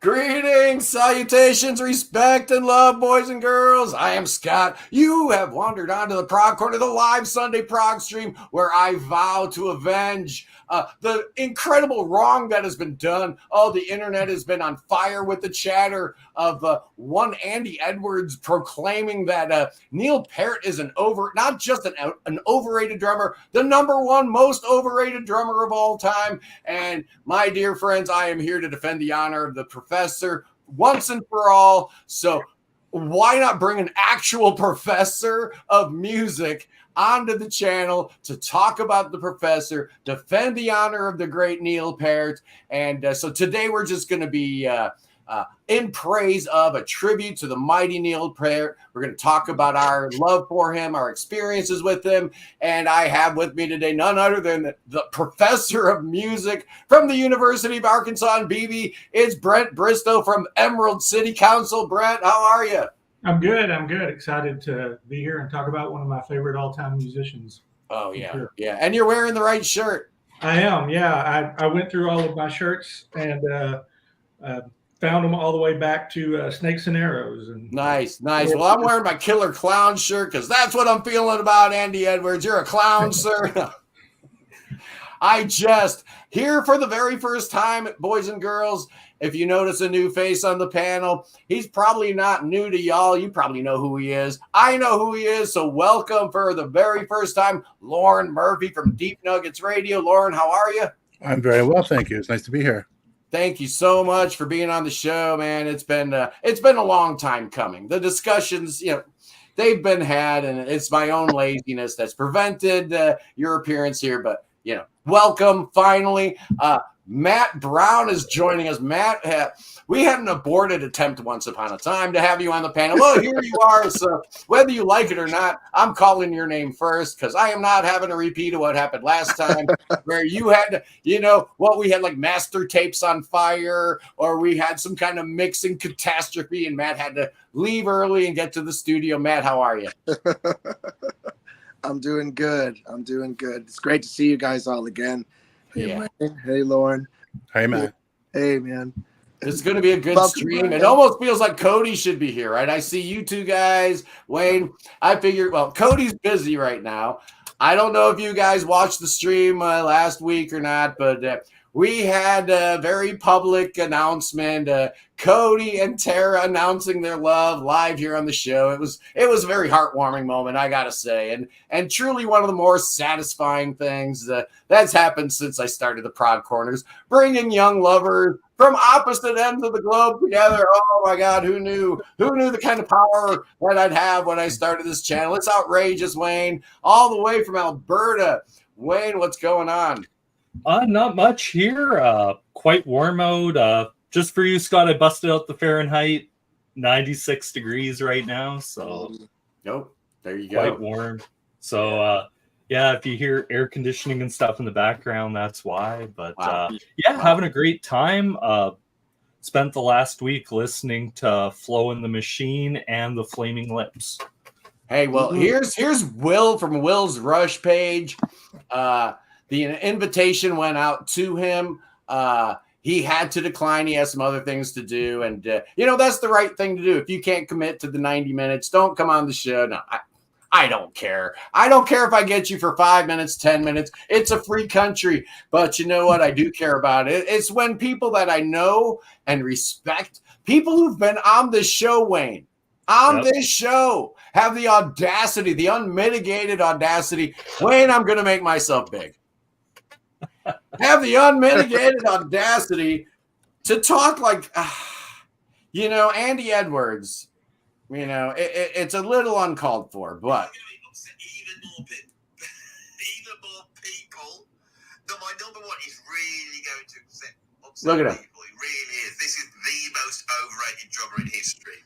Greetings, salutations, respect, and love, boys and girls. I am Scott. You have wandered onto the Prog Corner, the live Sunday Prog stream, where I vow to avenge the incredible wrong that has been done. Oh, the internet has been on fire with the chatter of one Andy Edwards proclaiming that Neil Peart is not just an overrated drummer, the number one most overrated drummer of all time. And my dear friends, I am here to defend the honor of the professor once and for all. So why not bring an actual professor of music onto the channel to talk about the professor, defend the honor of the great Neil Peart. And so today we're just going to be in praise of a tribute to the mighty Neil Peart. We're going to talk about our love for him, our experiences with him. And I have with me today none other than the professor of music from the University of Arkansas in BB. It's Brent Bristo from Emerald City Council. Brent, how are you? I'm good. Excited to be here and talk about one of my favorite all-time musicians. Oh, yeah. Sure. Yeah. And you're wearing the right shirt. I am. Yeah. I went through all of my shirts and found them all the way back to Snakes and Arrows. And nice. Well, I'm wearing my Killer Clown shirt because that's what I'm feeling about Andy Edwards. You're a clown, sir. Here for the very first time, boys and girls, if you notice a new face on the panel, he's probably not new to y'all. You probably know who he is. I know who he is. So welcome for the very first time, Lauren Murphy from Deep Nuggets Radio. Lauren, how are you? I'm very well, thank you. It's nice to be here. Thank you so much for being on the show, man. It's been a long time coming. The discussions, they've been had, and it's my own laziness that's prevented your appearance here. But welcome finally. Matt Brown is joining us. Matt, we had an aborted attempt once upon a time to have you on the panel. Well, here you are. So whether you like it or not, I'm calling your name first because I am not having a repeat of what happened last time where you had to, we had like master tapes on fire, or we had some kind of mixing catastrophe and Matt had to leave early and get to the studio. Matt, how are you? I'm doing good. It's great to see you guys all again. Hey, yeah. Wayne. Hey, Lauren. Hey, man. Hey, man. It's going to be a good stream. It almost feels like Cody should be here, right? I see you two guys. Wayne, I figured, Cody's busy right now. I don't know if you guys watched the stream last week or not, but we had a very public announcement. Cody and Tara announcing their love live here on the show. It was a very heartwarming moment, I gotta say, and truly one of the more satisfying things that's happened since I started the Prog Corners, bringing young lovers from opposite ends of the globe together. Oh my God, who knew the kind of power that I'd have when I started this channel? It's outrageous, Wayne, all the way from Alberta. Wayne, what's going on? Not much here. Quite warm out. Just for you, Scott, I busted out the Fahrenheit. 96 degrees right now. So, nope. There you go. Quite warm. So, if you hear air conditioning and stuff in the background, that's why. But having a great time. Spent the last week listening to Flow in the Machine and the Flaming Lips. Hey, well, here's Will from Will's Rush page. The invitation went out to him. He had to decline. He has some other things to do. And, that's the right thing to do. If you can't commit to the 90 minutes, don't come on the show. No, I don't care. I don't care if I get you for 5 minutes, 10 minutes. It's a free country. But you know what I do care about? It's when people that I know and respect, people who've been on this show, Wayne, this show, have the audacity, the unmitigated audacity. Wayne, I'm going to make myself big. Have the unmitigated audacity to talk like, Andy Edwards. It's a little uncalled for, but even more people. No, my number one is really going to upset look at him. People. It really is. This is the most overrated drummer in history,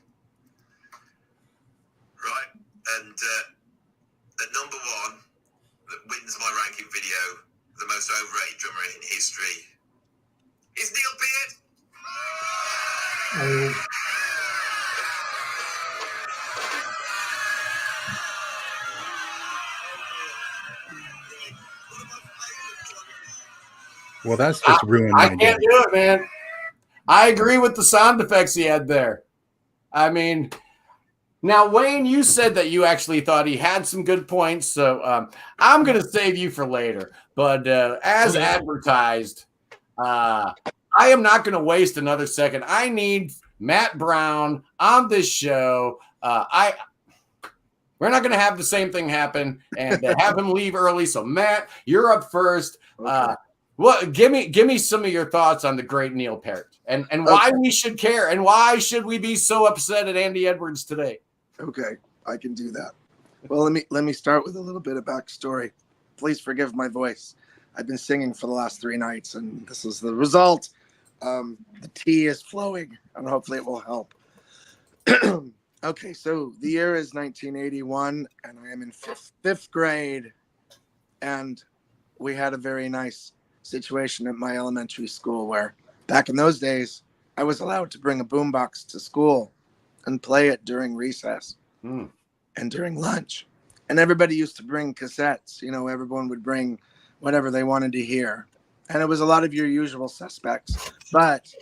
right? And at number one, that wins my ranking video. The most overrated drummer in history is Neil Peart. Well, that's just ruined. I can't do it, man. I agree with the sound effects he had there. I mean, now, Wayne, you said that you actually thought he had some good points, so I'm going to save you for later. But as advertised, I am not going to waste another second. I need Matt Brown on this show. We're not going to have the same thing happen and have him leave early. So, Matt, you're up first. Okay. Give me some of your thoughts on the great Neil Peart and why we should care and why should we be so upset at Andy Edwards today. Okay, I can do that. Well, let me start with a little bit of backstory. Please forgive my voice. I've been singing for the last 3 nights, and this is the result. The tea is flowing, and hopefully it will help. Okay, so the year is 1981, and I am in fifth grade, and we had a very nice situation at my elementary school where back in those days, I was allowed to bring a boombox to school and play it during recess and during lunch. And everybody used to bring cassettes. You know, everyone would bring whatever they wanted to hear. And it was a lot of your usual suspects. But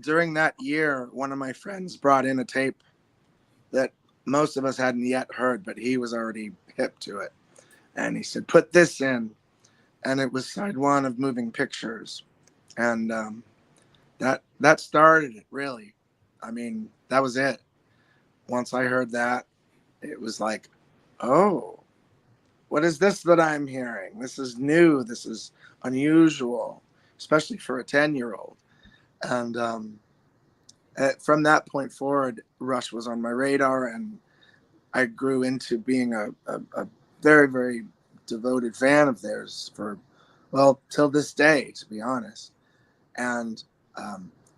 during that year, one of my friends brought in a tape that most of us hadn't yet heard, but he was already hip to it. And he said, put this in. And it was side 1 of Moving Pictures. And that started it, really. I mean, that was it. Once I heard that, it was like, oh, what is this that I'm hearing? This is new. This is unusual, especially for a 10-year-old. And from that point forward, Rush was on my radar, and I grew into being a very, very devoted fan of theirs for, well, till this day, to be honest. And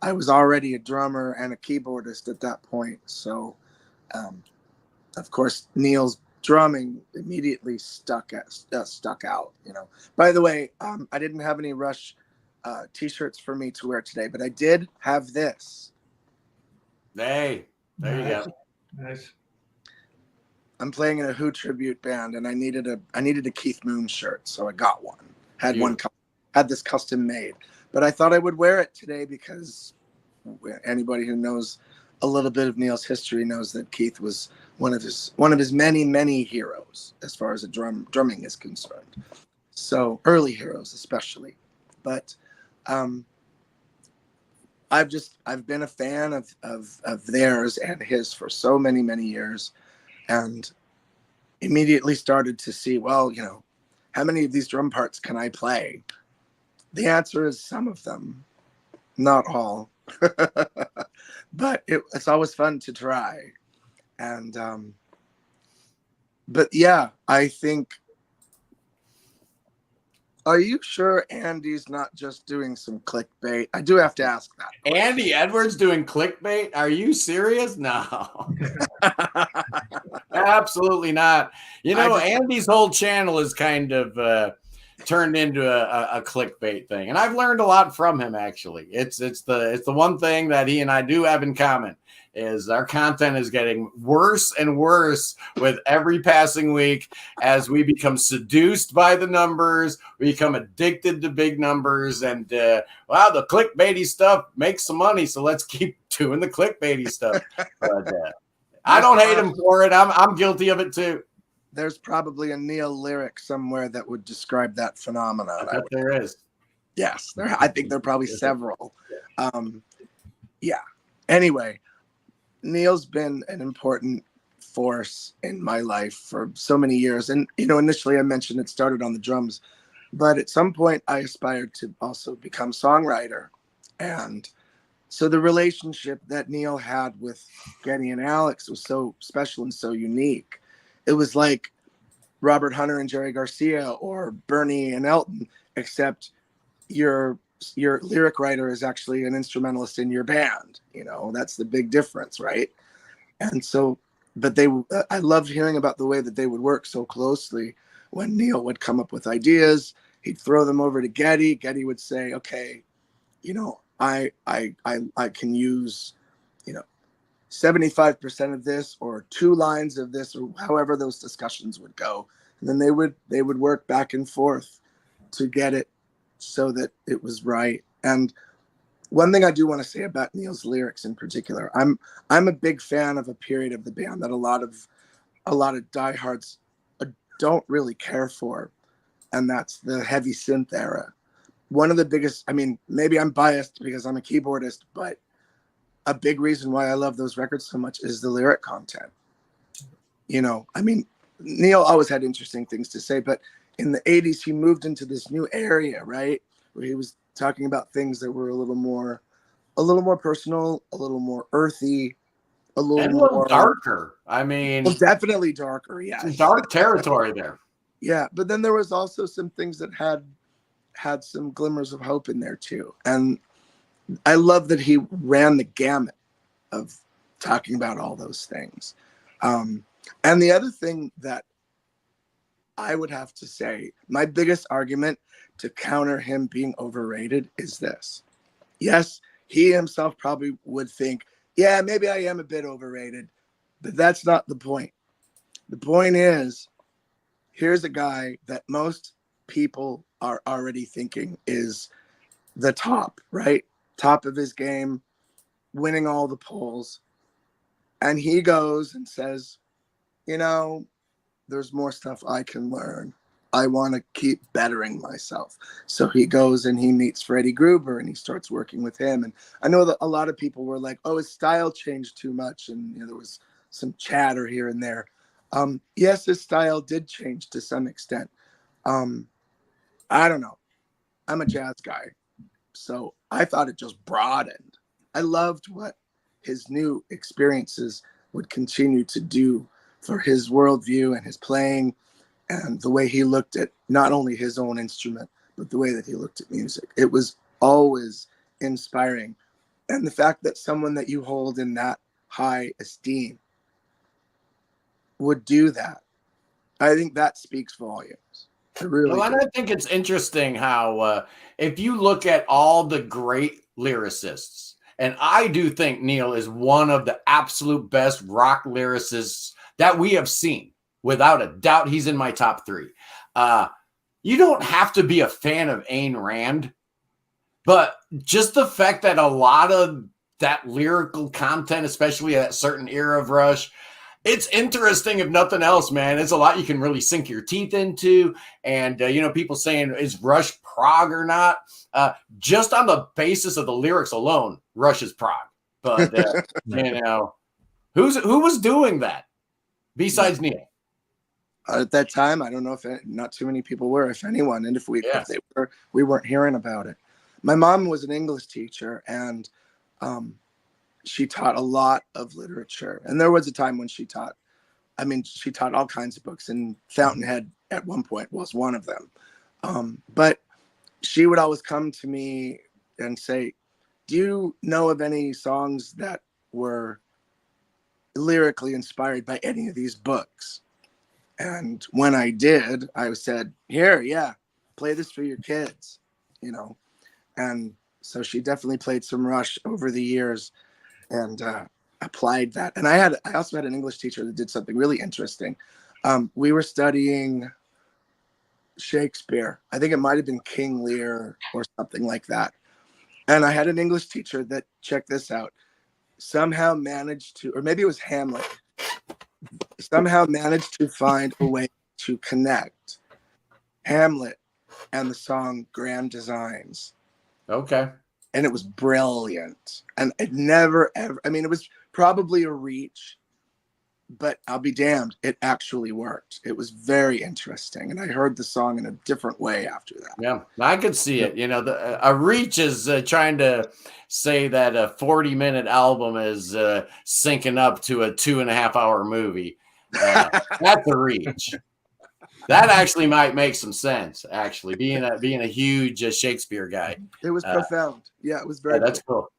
I was already a drummer and a keyboardist at that point. So, of course, Neil's drumming immediately stuck out, you know. By the way, I didn't have any Rush t-shirts for me to wear today, but I did have this. Hey, there you go. Nice. I'm playing in a Who tribute band, and I needed a Keith Moon shirt, so I got one. Had this custom made, but I thought I would wear it today because anybody who knows a little bit of Neil's history knows that Keith was one of his many heroes as far as drumming is concerned. So early heroes especially, but I've been a fan of theirs and his for so many years, and immediately started to see, well, you know, how many of these drum parts can I play? The answer is some of them, not all. But it's always fun to try. And but yeah, I think, are you sure Andy's not just doing some clickbait? I do have to ask that. Andy Edwards doing clickbait? Are you serious? No. Absolutely not. You know, Andy's whole channel is kind of turned into a clickbait thing, and I've learned a lot from him. Actually, it's the one thing that he and I do have in common is our content is getting worse and worse with every passing week as we become seduced by the numbers, we become addicted to big numbers, and wow, the clickbaity stuff makes some money, so let's keep doing the clickbaity stuff. But I don't hate him for it. I'm guilty of it too. There's probably a Neil lyric somewhere that would describe that phenomenon. I bet there is. Yes, I think there are probably several. Yeah. Anyway, Neil's been an important force in my life for so many years. And, you know, initially I mentioned it started on the drums, but at some point I aspired to also become songwriter. And so the relationship that Neil had with Getty and Alex was so special and so unique. It was like Robert Hunter and Jerry Garcia or Bernie and Elton, except your lyric writer is actually an instrumentalist in your band. You know, that's the big difference, right? And so, but I loved hearing about the way that they would work so closely. When Neil would come up with ideas, he'd throw them over to Getty. Getty would say, okay, you know, I can use, you know, 75% of this or 2 lines of this, or however those discussions would go. And then they would work back and forth to get it so that it was right. And One thing I do want to say about Neil's lyrics in particular, I'm a big fan of a period of the band that a lot of diehards don't really care for, and that's the heavy synth era. One of the biggest, I mean, maybe I'm biased because I'm a keyboardist, but a big reason why I love those records so much is the lyric content. You know, I mean, Neil always had interesting things to say, but in the 80s, he moved into this new area, right? Where he was talking about things that were a little more personal, a little more earthy, a little And a little more darker. I mean, well, definitely darker. Yeah. some dark territory there. Yeah. But then there was also some things that had some glimmers of hope in there too. And I love that he ran the gamut of talking about all those things. And the other thing that I would have to say, my biggest argument to counter him being overrated is this. Yes, he himself probably would think, yeah, maybe I am a bit overrated, but that's not the point. The point is, here's a guy that most people are already thinking is the top, right? Top of his game, winning all the polls. And he goes and says, you know, there's more stuff I can learn. I want to keep bettering myself. So he goes and he meets Freddie Gruber and he starts working with him. And I know that a lot of people were like, oh, his style changed too much. And you know, there was some chatter here and there. Yes, his style did change to some extent. I don't know. I'm a jazz guy. So I thought it just broadened. I loved what his new experiences would continue to do for his worldview and his playing and the way he looked at not only his own instrument, but the way that he looked at music. It was always inspiring. And the fact that someone that you hold in that high esteem would do that, I think that speaks volumes. Well, and I think it's interesting how if you look at all the great lyricists, and I do think Neil is one of the absolute best rock lyricists that we have seen. Without a doubt, he's in my top 3. You don't have to be a fan of Ayn Rand, but just the fact that a lot of that lyrical content, especially at a certain era of Rush, it's interesting if nothing else, man. It's a lot you can really sink your teeth into. And, you know, people saying, is Rush prog or not? Just on the basis of the lyrics alone, Rush is prog. But, you know, who was doing that besides Neil? At that time, I don't know if not too many people were, if anyone. And if they were, we weren't hearing about it. My mom was an English teacher, and she taught a lot of literature. And there was a time when she taught all kinds of books, and Fountainhead at one point was one of them. But she would always come to me and say, do you know of any songs that were lyrically inspired by any of these books? And when I did, I said, here, yeah, play this for your kids, you know. And so she definitely played some Rush over the years and applied that. And I also had an English teacher that did something really interesting. We were studying Shakespeare. I think it might have been King Lear or something like that. And I had an English teacher that, check this out, somehow managed to, or maybe it was Hamlet, somehow managed to find a way to connect Hamlet and the song Grand Designs. Okay. And it was brilliant. And it never, ever, I mean, it was probably a reach, but I'll be damned, it actually worked. It was very interesting. And I heard the song in a different way after that. Yeah, I could see it. You know, a reach is trying to say that a 40-minute album is syncing up to a 2.5-hour movie. That's a reach. That actually might make some sense. Actually, being a huge Shakespeare guy, it was profound. Yeah, it was very. Yeah, that's cool.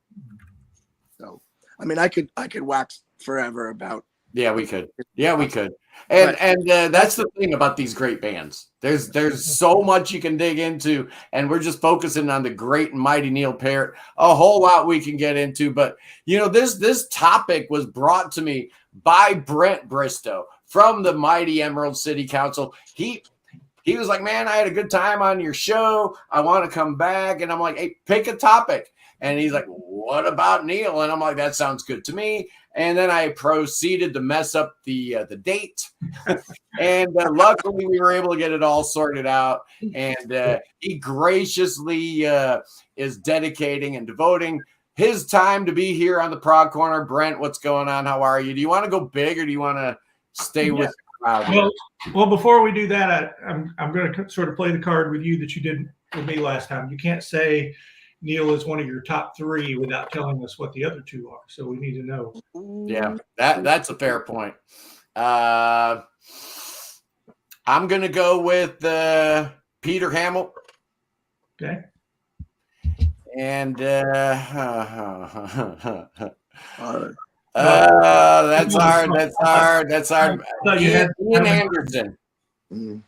So, I mean, I could wax forever about. Yeah, we could. Yeah, we could. And that's the thing about these great bands. There's so much you can dig into, and we're just focusing on the great and mighty Neil Peart. A whole lot we can get into, but you know, this topic was brought to me by Brent Bristo from the mighty Emerald City Council. He was like, man, I had a good time on your show. I want to come back. And I'm like, hey, pick a topic. And he's like, what about Neil? And I'm like, that sounds good to me. And then I proceeded to mess up the date. And luckily we were able to get it all sorted out. And he graciously is dedicating and devoting his time to be here on the Prog Corner. Brent, what's going on? How are you? Do you want to go big or do you want to stay with the crowd? Well, before we do that, I'm going to sort of play the card with you that you did with me last time. You can't say Neil is one of your top 3 without telling us what the other 2 are. So we need to know. Yeah, that's a fair point. I'm going to go with Peter Hamill. Okay. And All right. that's hard. That's hard. Ian Anderson. Mm.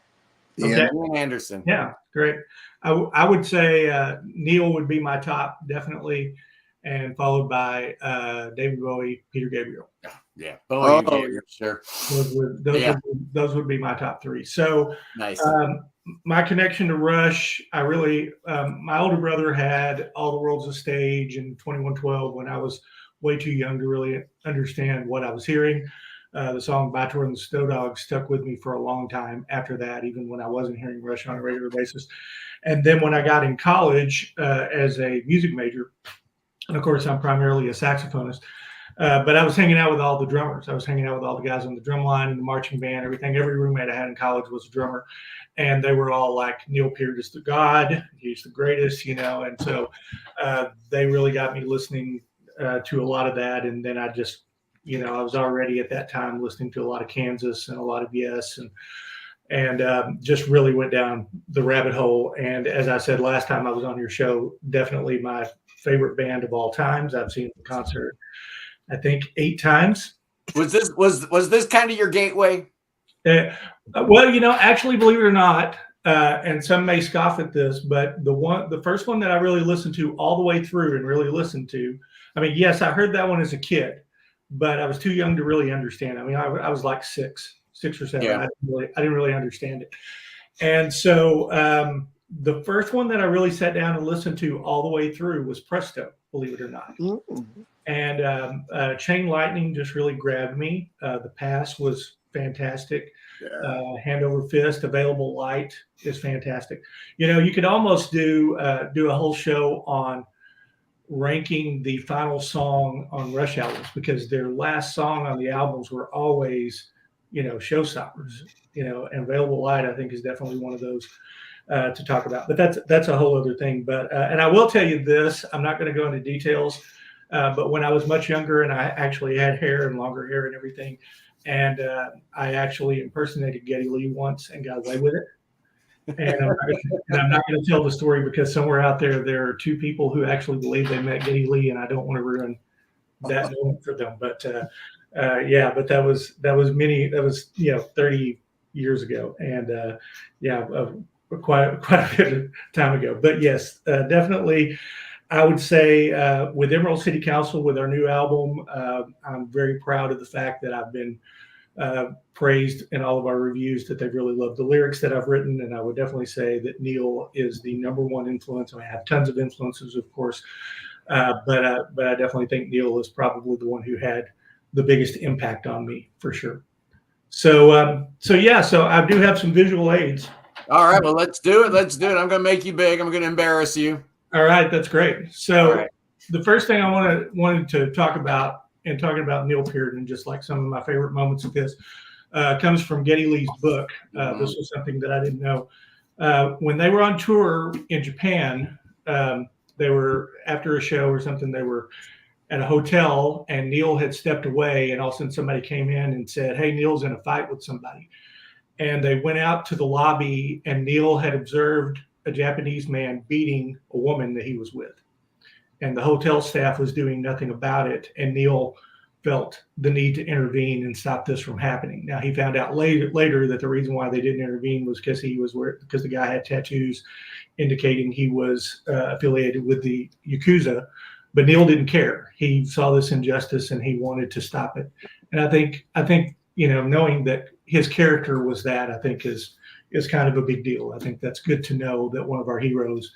Okay. Ian Anderson. Yeah, great. I would say Neil would be my top, definitely, and followed by David Bowie, Peter Gabriel. Yeah, Bowie, Gabriel, sure. Those would be my top 3. So nice. My connection to Rush, I really, my older brother had All the World's a Stage in 2112 when I was way too young to really understand what I was hearing. The song By Tour and the Snow Dogs stuck with me for a long time after that, even when I wasn't hearing Rush on a regular basis. And then when I got in college as a music major, and of course I'm primarily a saxophonist, but I was hanging out with all the drummers. I was hanging out with all the guys on the drum line and the marching band, everything. Every roommate I had in college was a drummer. And they were all like, Neil Peart is the god. He's the greatest, you know. And so they really got me listening to a lot of that. And then I just, you know, I was already at that time listening to a lot of Kansas and a lot of Yes, and just really went down the rabbit hole. And as I said last time I was on your show, definitely my favorite band of all times. I've seen the concert, I think, 8 times. Was this kind of your gateway? Well, you know, actually, believe it or not, and some may scoff at this, but the first one that I really listened to all the way through and really listened to, I mean, yes, I heard that one as a kid, but I was too young to really understand. I mean, I was like 6 or 7. Yeah. I didn't really understand it. And so the first one that I really sat down and listened to all the way through was Presto, believe it or not. Mm-hmm. And Chain Lightning just really grabbed me. The Pass was fantastic. Yeah. Hand Over Fist, Available Light is fantastic. You know, you could almost do a whole show on ranking the final song on Rush albums, because their last song on the albums were always, you know, showstoppers. You know, and Available Light, I think, is definitely one of those to talk about. But that's a whole other thing. But and I will tell you this, I'm not going to go into details, but when I was much younger and I actually had hair and longer hair and everything, and I actually impersonated Geddy Lee once and got away with it. And I'm not going to tell the story, because somewhere out there are 2 people who actually believe they met Geddy Lee, and I don't want to ruin that moment for them. But yeah, but that was 30 years ago, and quite a bit of time ago. But yes, definitely. I would say with Emerald City Council, with our new album, I'm very proud of the fact that I've been praised in all of our reviews that they've really loved the lyrics that I've written. And I would definitely say that Neil is the #1 influence. I have tons of influences, of course, but I definitely think Neil is probably the one who had the biggest impact on me, for sure. So I do have some visual aids. All right, well, let's do it. I'm going to make you big. I'm going to embarrass you. All right, that's great. So the first thing I wanted to talk about, and talking about Neil Peart and just like some of my favorite moments of this, comes from Geddy Lee's book. This was something that I didn't know. When they were on tour in Japan, they were, after a show or something, they were at a hotel, and Neil had stepped away, and all of a sudden somebody came in and said, "Hey, Neil's in a fight with somebody." And they went out to the lobby, and Neil had observed a Japanese man beating a woman that he was with. And the hotel staff was doing nothing about it. And Neil felt the need to intervene and stop this from happening. Now, he found out later that the reason why they didn't intervene was because the guy had tattoos indicating he was affiliated with the Yakuza. But Neil didn't care. He saw this injustice and he wanted to stop it. And I think, you know, knowing that his character was that, I think is kind of a big deal. I think that's good to know, that one of our heroes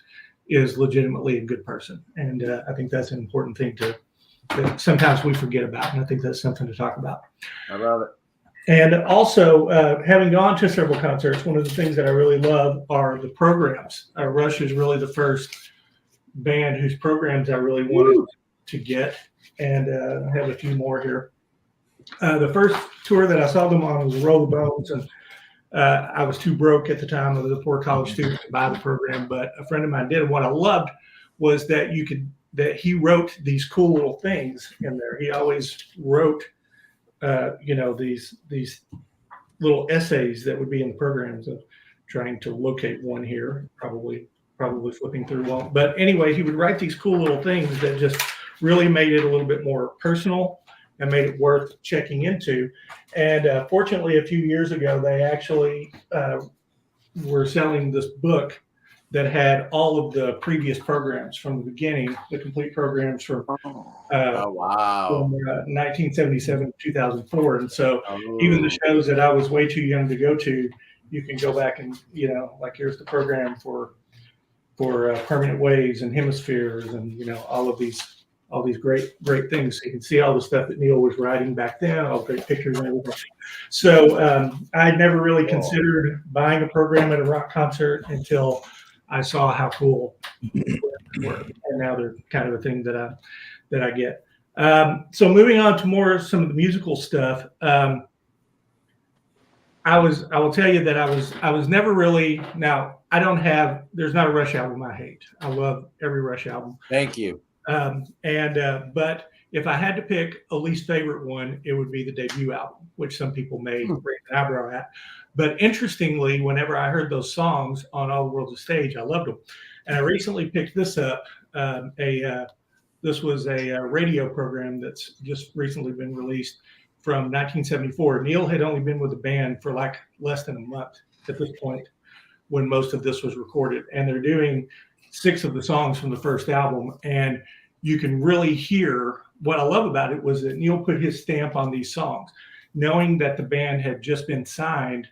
is legitimately a good person. And I think that's an important thing that sometimes we forget about. And I think that's something to talk about. I love it. And also, having gone to several concerts, one of the things that I really love are the programs. Rush is really the first band whose programs I really wanted to get. And I have a few more here. The first tour that I saw them on was Roll the Bones, and I was too broke at the time. I was a poor college student to buy the program, but a friend of mine did. And what I loved was that he wrote these cool little things in there. He always wrote, these little essays that would be in the programs. Of trying to locate one here, probably flipping through one. But anyway, he would write these cool little things that just really made it a little bit more personal and made it worth checking into. And fortunately, a few years ago, they actually were selling this book that had all of the previous programs from the beginning, the complete programs from Wow. 1977 to 2004. And so even the shows that I was way too young to go to, you can go back and, like here's the program for Permanent Waves and Hemispheres and, all these great things. So you can see all the stuff that Neil was writing back then, all the great pictures and everything. So I never really considered buying a program at a rock concert until I saw how cool they were. And now they're kind of a thing that I get. So moving on to some of the musical stuff. I will tell you that I was never really, now there's not a Rush album I hate. I love every Rush album. Thank you. But if I had to pick a least favorite one, it would be the debut album, which some people may raise an eyebrow at. But interestingly, whenever I heard those songs on All the World's a Stage, I loved them. And I recently picked this up. This was a radio program that's just recently been released from 1974. Neil had only been with the band for like less than a month at this point when most of this was recorded. And they're doing 6 of the songs from the first album. And you can really hear what I love about it was that Neil put his stamp on these songs. Knowing that the band had just been signed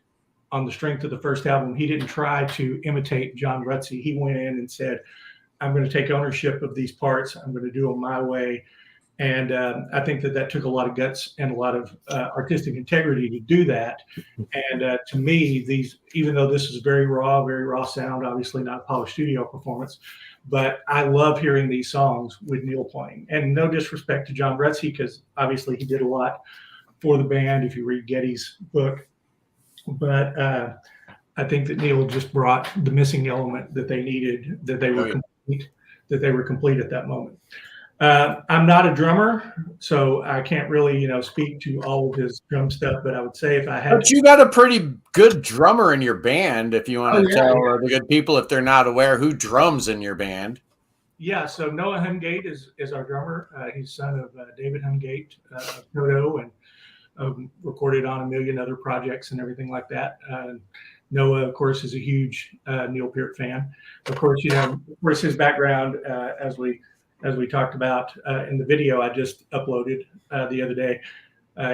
on the strength of the first album, he didn't try to imitate John Rutsey. He went in and said, I'm going to take ownership of these parts. I'm going to do them my way. And I think that took a lot of guts and a lot of artistic integrity to do that. And to me, even though this is very raw sound, obviously not a polished studio performance, but I love hearing these songs with Neil playing. And no disrespect to John Rutsey, because obviously he did a lot for the band if you read Getty's book. But I think that Neil just brought the missing element that they needed, that they were complete at that moment. I'm not a drummer, so I can't really, speak to all of his drum stuff. But I would say if I had, but you got a pretty good drummer in your band. If you want to tell the good people, if they're not aware, who drums in your band. Yeah, so Noah Hungate is our drummer. He's son of David Hungate of Toto, and recorded on a million other projects and everything like that. Noah, of course, is a huge Neil Peart fan. Of course, his background, as we talked about in the video I just uploaded the other day.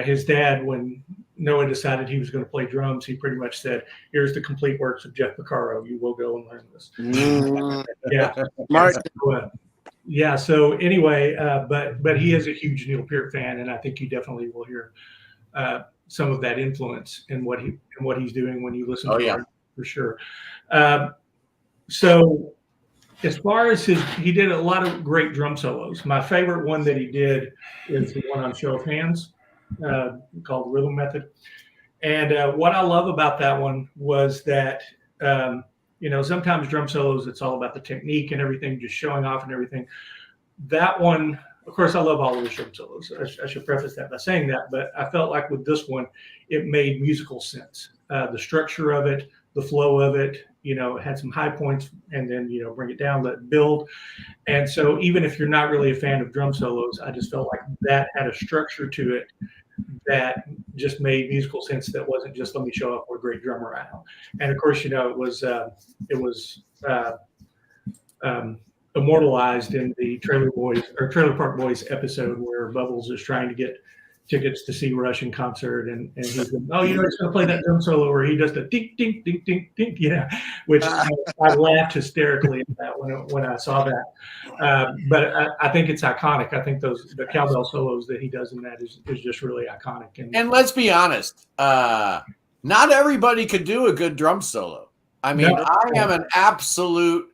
His dad, when Noah decided he was going to play drums, he pretty much said, "Here's the complete works of Jeff Porcaro. You will go and learn this." Yeah. So anyway, but he is a huge Neil Peart fan, and I think you definitely will hear some of that influence in what he's doing when you listen to him, for sure. So as far as he did a lot of great drum solos. My favorite one that he did is the one on Show of Hands, called Rhythm Method. And what I love about that one was that, sometimes drum solos, it's all about the technique and everything, just showing off and everything. That one, of course, I love all of his drum solos. I should preface that by saying that, but I felt like with this one, it made musical sense. The structure of it, the flow of it, it had some high points and then, bring it down, let it build. And so even if you're not really a fan of drum solos, I just felt like that had a structure to it that just made musical sense. That wasn't just, let me show off what a great drummer I am. And of course, it was immortalized in the Trailer Park Boys episode where Bubbles is trying to get tickets to see Rush in concert, and he's been, oh, he's going to play that drum solo where he does the ding, ding, ding, ding, ding, which I laughed hysterically at that when I saw that. But I think it's iconic. I think the cowbell solos that he does in that is just really iconic. And let's be honest, not everybody could do a good drum solo. I mean, No. I am an absolute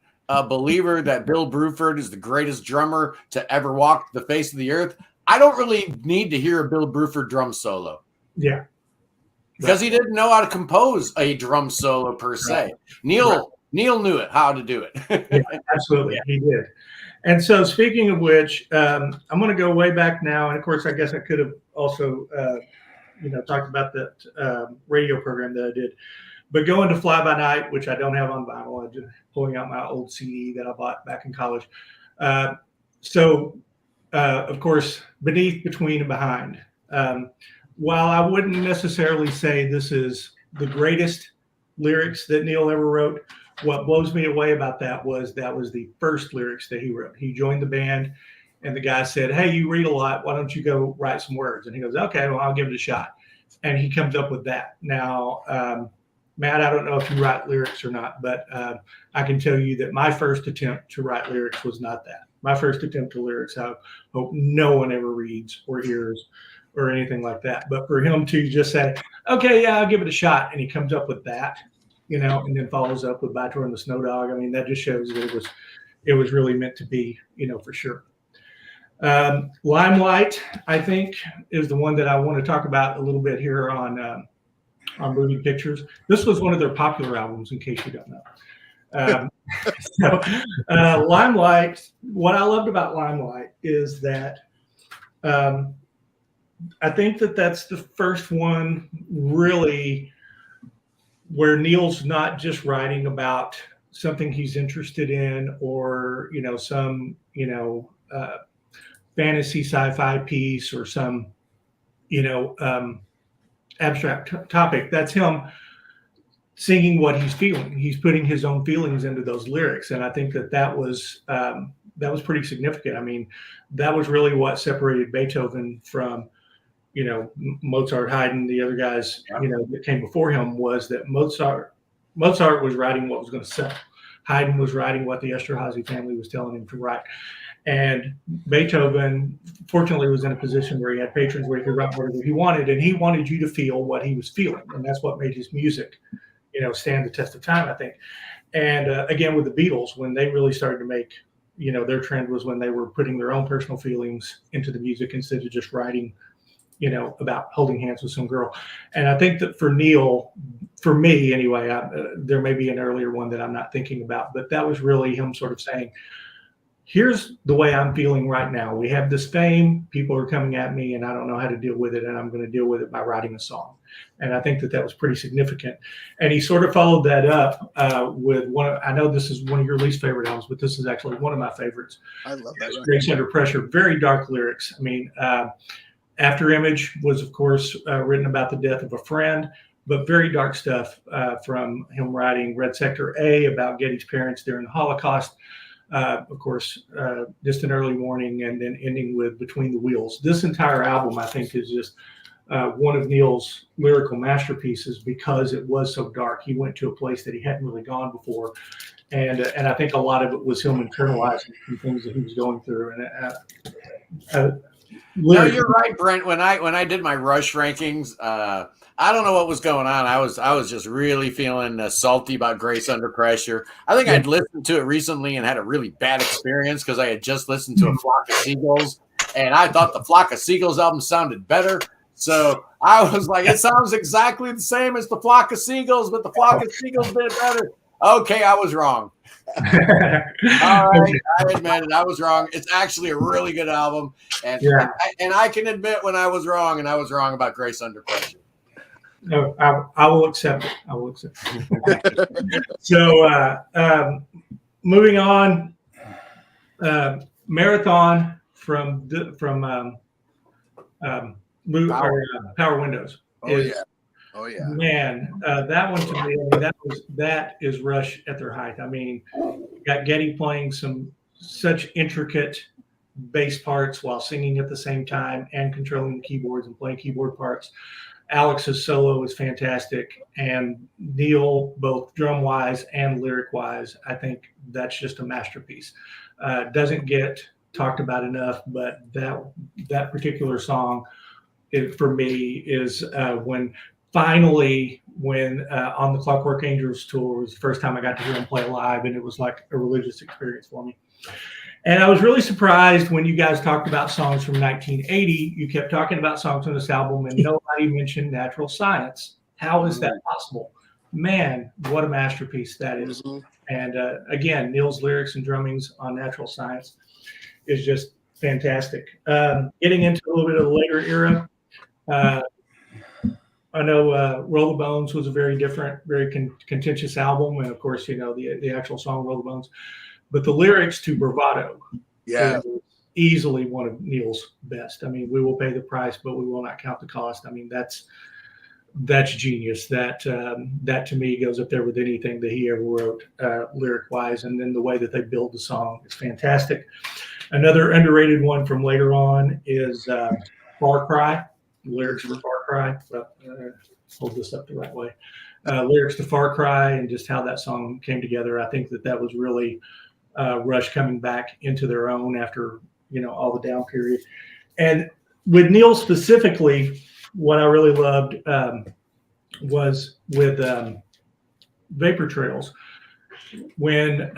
believer that Bill Bruford is the greatest drummer to ever walk the face of the earth. I don't really need to hear a Bill Bruford drum solo. Yeah. Because he didn't know how to compose a drum solo per se. Right. Neil knew how to do it. Yeah, absolutely. He did. And so speaking of which, I'm going to go way back now. And of course, I guess I could have also, talked about that radio program that I did. But going to Fly By Night, which I don't have on vinyl, I'm just pulling out my old CD that I bought back in college. Of course, Beneath, Between, and Behind. While I wouldn't necessarily say this is the greatest lyrics that Neil ever wrote, what blows me away about that was the first lyrics that he wrote. He joined the band, and the guy said, hey, you read a lot. Why don't you go write some words? And he goes, okay, well, I'll give it a shot. And he comes up with that. Now, Matt, I don't know if you write lyrics or not, but I can tell you that my first attempt to write lyrics was not that. My first attempt to lyrics, I hope no one ever reads or hears or anything like that. But for him to just say, okay, yeah, I'll give it a shot. And he comes up with that, and then follows up with By Touring the Snow Dog. I mean, that just shows that it was really meant to be, for sure. Limelight, I think, is the one that I want to talk about a little bit here on Moving Pictures. This was one of their popular albums, in case you don't know. Limelight, what I loved about Limelight is that I think that's the first one really where Neil's not just writing about something he's interested in or, some, fantasy sci-fi piece or some, abstract topic. That's him singing what he's feeling. He's putting his own feelings into those lyrics. And I think that was pretty significant. I mean, that was really what separated Beethoven from, Mozart, Haydn, the other guys, that came before him, was that Mozart was writing what was going to sell. Haydn was writing what the Esterhazy family was telling him to write. And Beethoven, fortunately, was in a position where he had patrons where he could write whatever he wanted, and he wanted you to feel what he was feeling. And that's what made his music, stand the test of time, I think. And again, with the Beatles, when they really started to make, their trend was when they were putting their own personal feelings into the music instead of just writing, about holding hands with some girl. And I think that for Neil, for me anyway, there may be an earlier one that I'm not thinking about, but that was really him sort of saying, here's the way I'm feeling right now. We have this fame, people are coming at me, and I don't know how to deal with it, and I'm going to deal with it by writing a song. And I think that was pretty significant. And he sort of followed that up with one. I know this is one of your least favorite albums, but this is actually one of my favorites. I love that. Grace Under Pressure, very dark lyrics. I mean, After Image was, of course, written about the death of a friend, but very dark stuff from him writing Red Sector A about Getty's parents during the Holocaust. Of course, Distant Early Morning, and then ending with Between the Wheels. This entire album, I think, is just one of Neil's lyrical masterpieces because it was so dark. He went to a place that he hadn't really gone before. And I think a lot of it was him internalizing some things that he was going through. And no, you're right, Brent. When I did my Rush rankings, I don't know what was going on. I was just really feeling salty about Grace Under Pressure. I think I'd listened to it recently and had a really bad experience because I had just listened to A Flock of Seagulls, and I thought the Flock of Seagulls album sounded better. So I was like, it sounds exactly the same as the Flock of Seagulls, but the Flock of Seagulls did better. Okay, I was wrong. All right, I admit it. I was wrong. It's actually a really good album, and I can admit when I was wrong, and I was wrong about Grace Under Pressure. No, I will accept it. I will accept it. So moving on, Marathon from Power Windows. Oh yeah. Man, that one to me, I mean, that is Rush at their height. I mean, you got Getty playing some such intricate bass parts while singing at the same time and controlling the keyboards and playing keyboard parts. Alex's solo is fantastic, and Neil, both drum wise and lyric wise, I think that's just a masterpiece. Doesn't get talked about enough, but that particular song, for me, is when finally, on the Clockwork Angels tour, was the first time I got to hear him play live, and it was like a religious experience for me. And I was really surprised when you guys talked about songs from 1980. You kept talking about songs on this album, and nobody mentioned Natural Science. How is that possible? Man, what a masterpiece that is. And again, Neil's lyrics and drummings on Natural Science is just fantastic. Getting into a little bit of the later era, I know Roll the Bones was a very different, very contentious album. And of course, you know, the actual song Roll the Bones. But the lyrics to Bravado is easily one of Neil's best. I mean, we will pay the price, but we will not count the cost. I mean, that's genius. That to me goes up there with anything that he ever wrote lyric wise. And then the way that they build the song is fantastic. Another underrated one from later on is Far Cry. Lyrics for Far Cry. Hold this up the right way. Lyrics to Far Cry and just how that song came together. I think that was really Rush coming back into their own after, you know, all the down period. And with Neil specifically, what I really loved was with Vapor Trails. When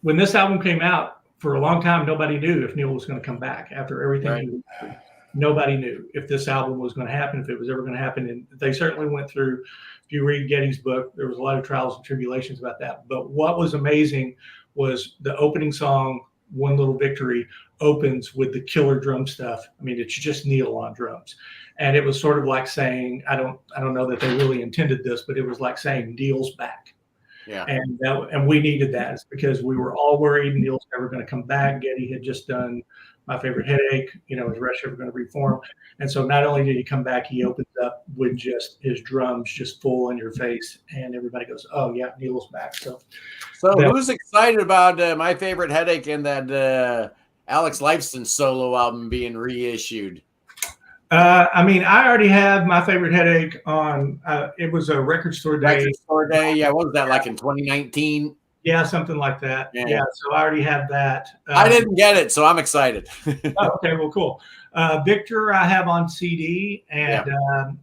this album came out, for a long time, nobody knew if Neil was going to come back after everything he was through. Nobody knew if this album was going to happen, if it was ever going to happen. And they certainly went through, if you read Getty's book, there was a lot of trials and tribulations about that. But what was amazing was the opening song, One Little Victory, opens with the killer drum stuff. I mean, it's just Neil on drums. And it was sort of like saying, I don't know that they really intended this, but it was like saying Neil's back. Yeah. And we needed that because we were all worried Neil's never going to come back. Getty had just done My Favorite Headache, you know, is Rush ever going to reform? And so not only did he come back, he opens up with just his drums just full in your face, and everybody goes, oh yeah, Neil's back. So who's excited about My Favorite Headache and that Alex Lifeson solo album being reissued? I mean, I already have My Favorite Headache on, it was a record store day. Yeah, what was that, like in 2019? Yeah, something like that. Yeah, so I already have that. I didn't get it, so I'm excited. Oh, okay, well, cool. Victor, I have on CD, and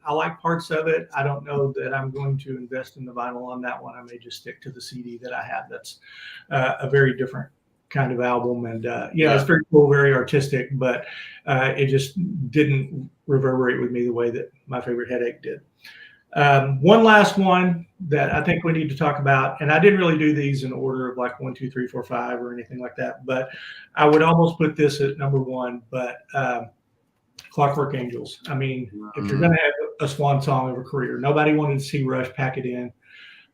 I like parts of it. I don't know that I'm going to invest in the vinyl on that one. I may just stick to the CD that I have. That's a very different kind of album, and it's very cool, very artistic, but it just didn't reverberate with me the way that My Favorite Headache did. One last one that I think we need to talk about, and I didn't really do these in order of like 1, 2, 3, 4, 5 or anything like that, but I would almost put this at number one, but Clockwork Angels. I mean, if you're going to have a swan song of a career, nobody wanted to see Rush pack it in,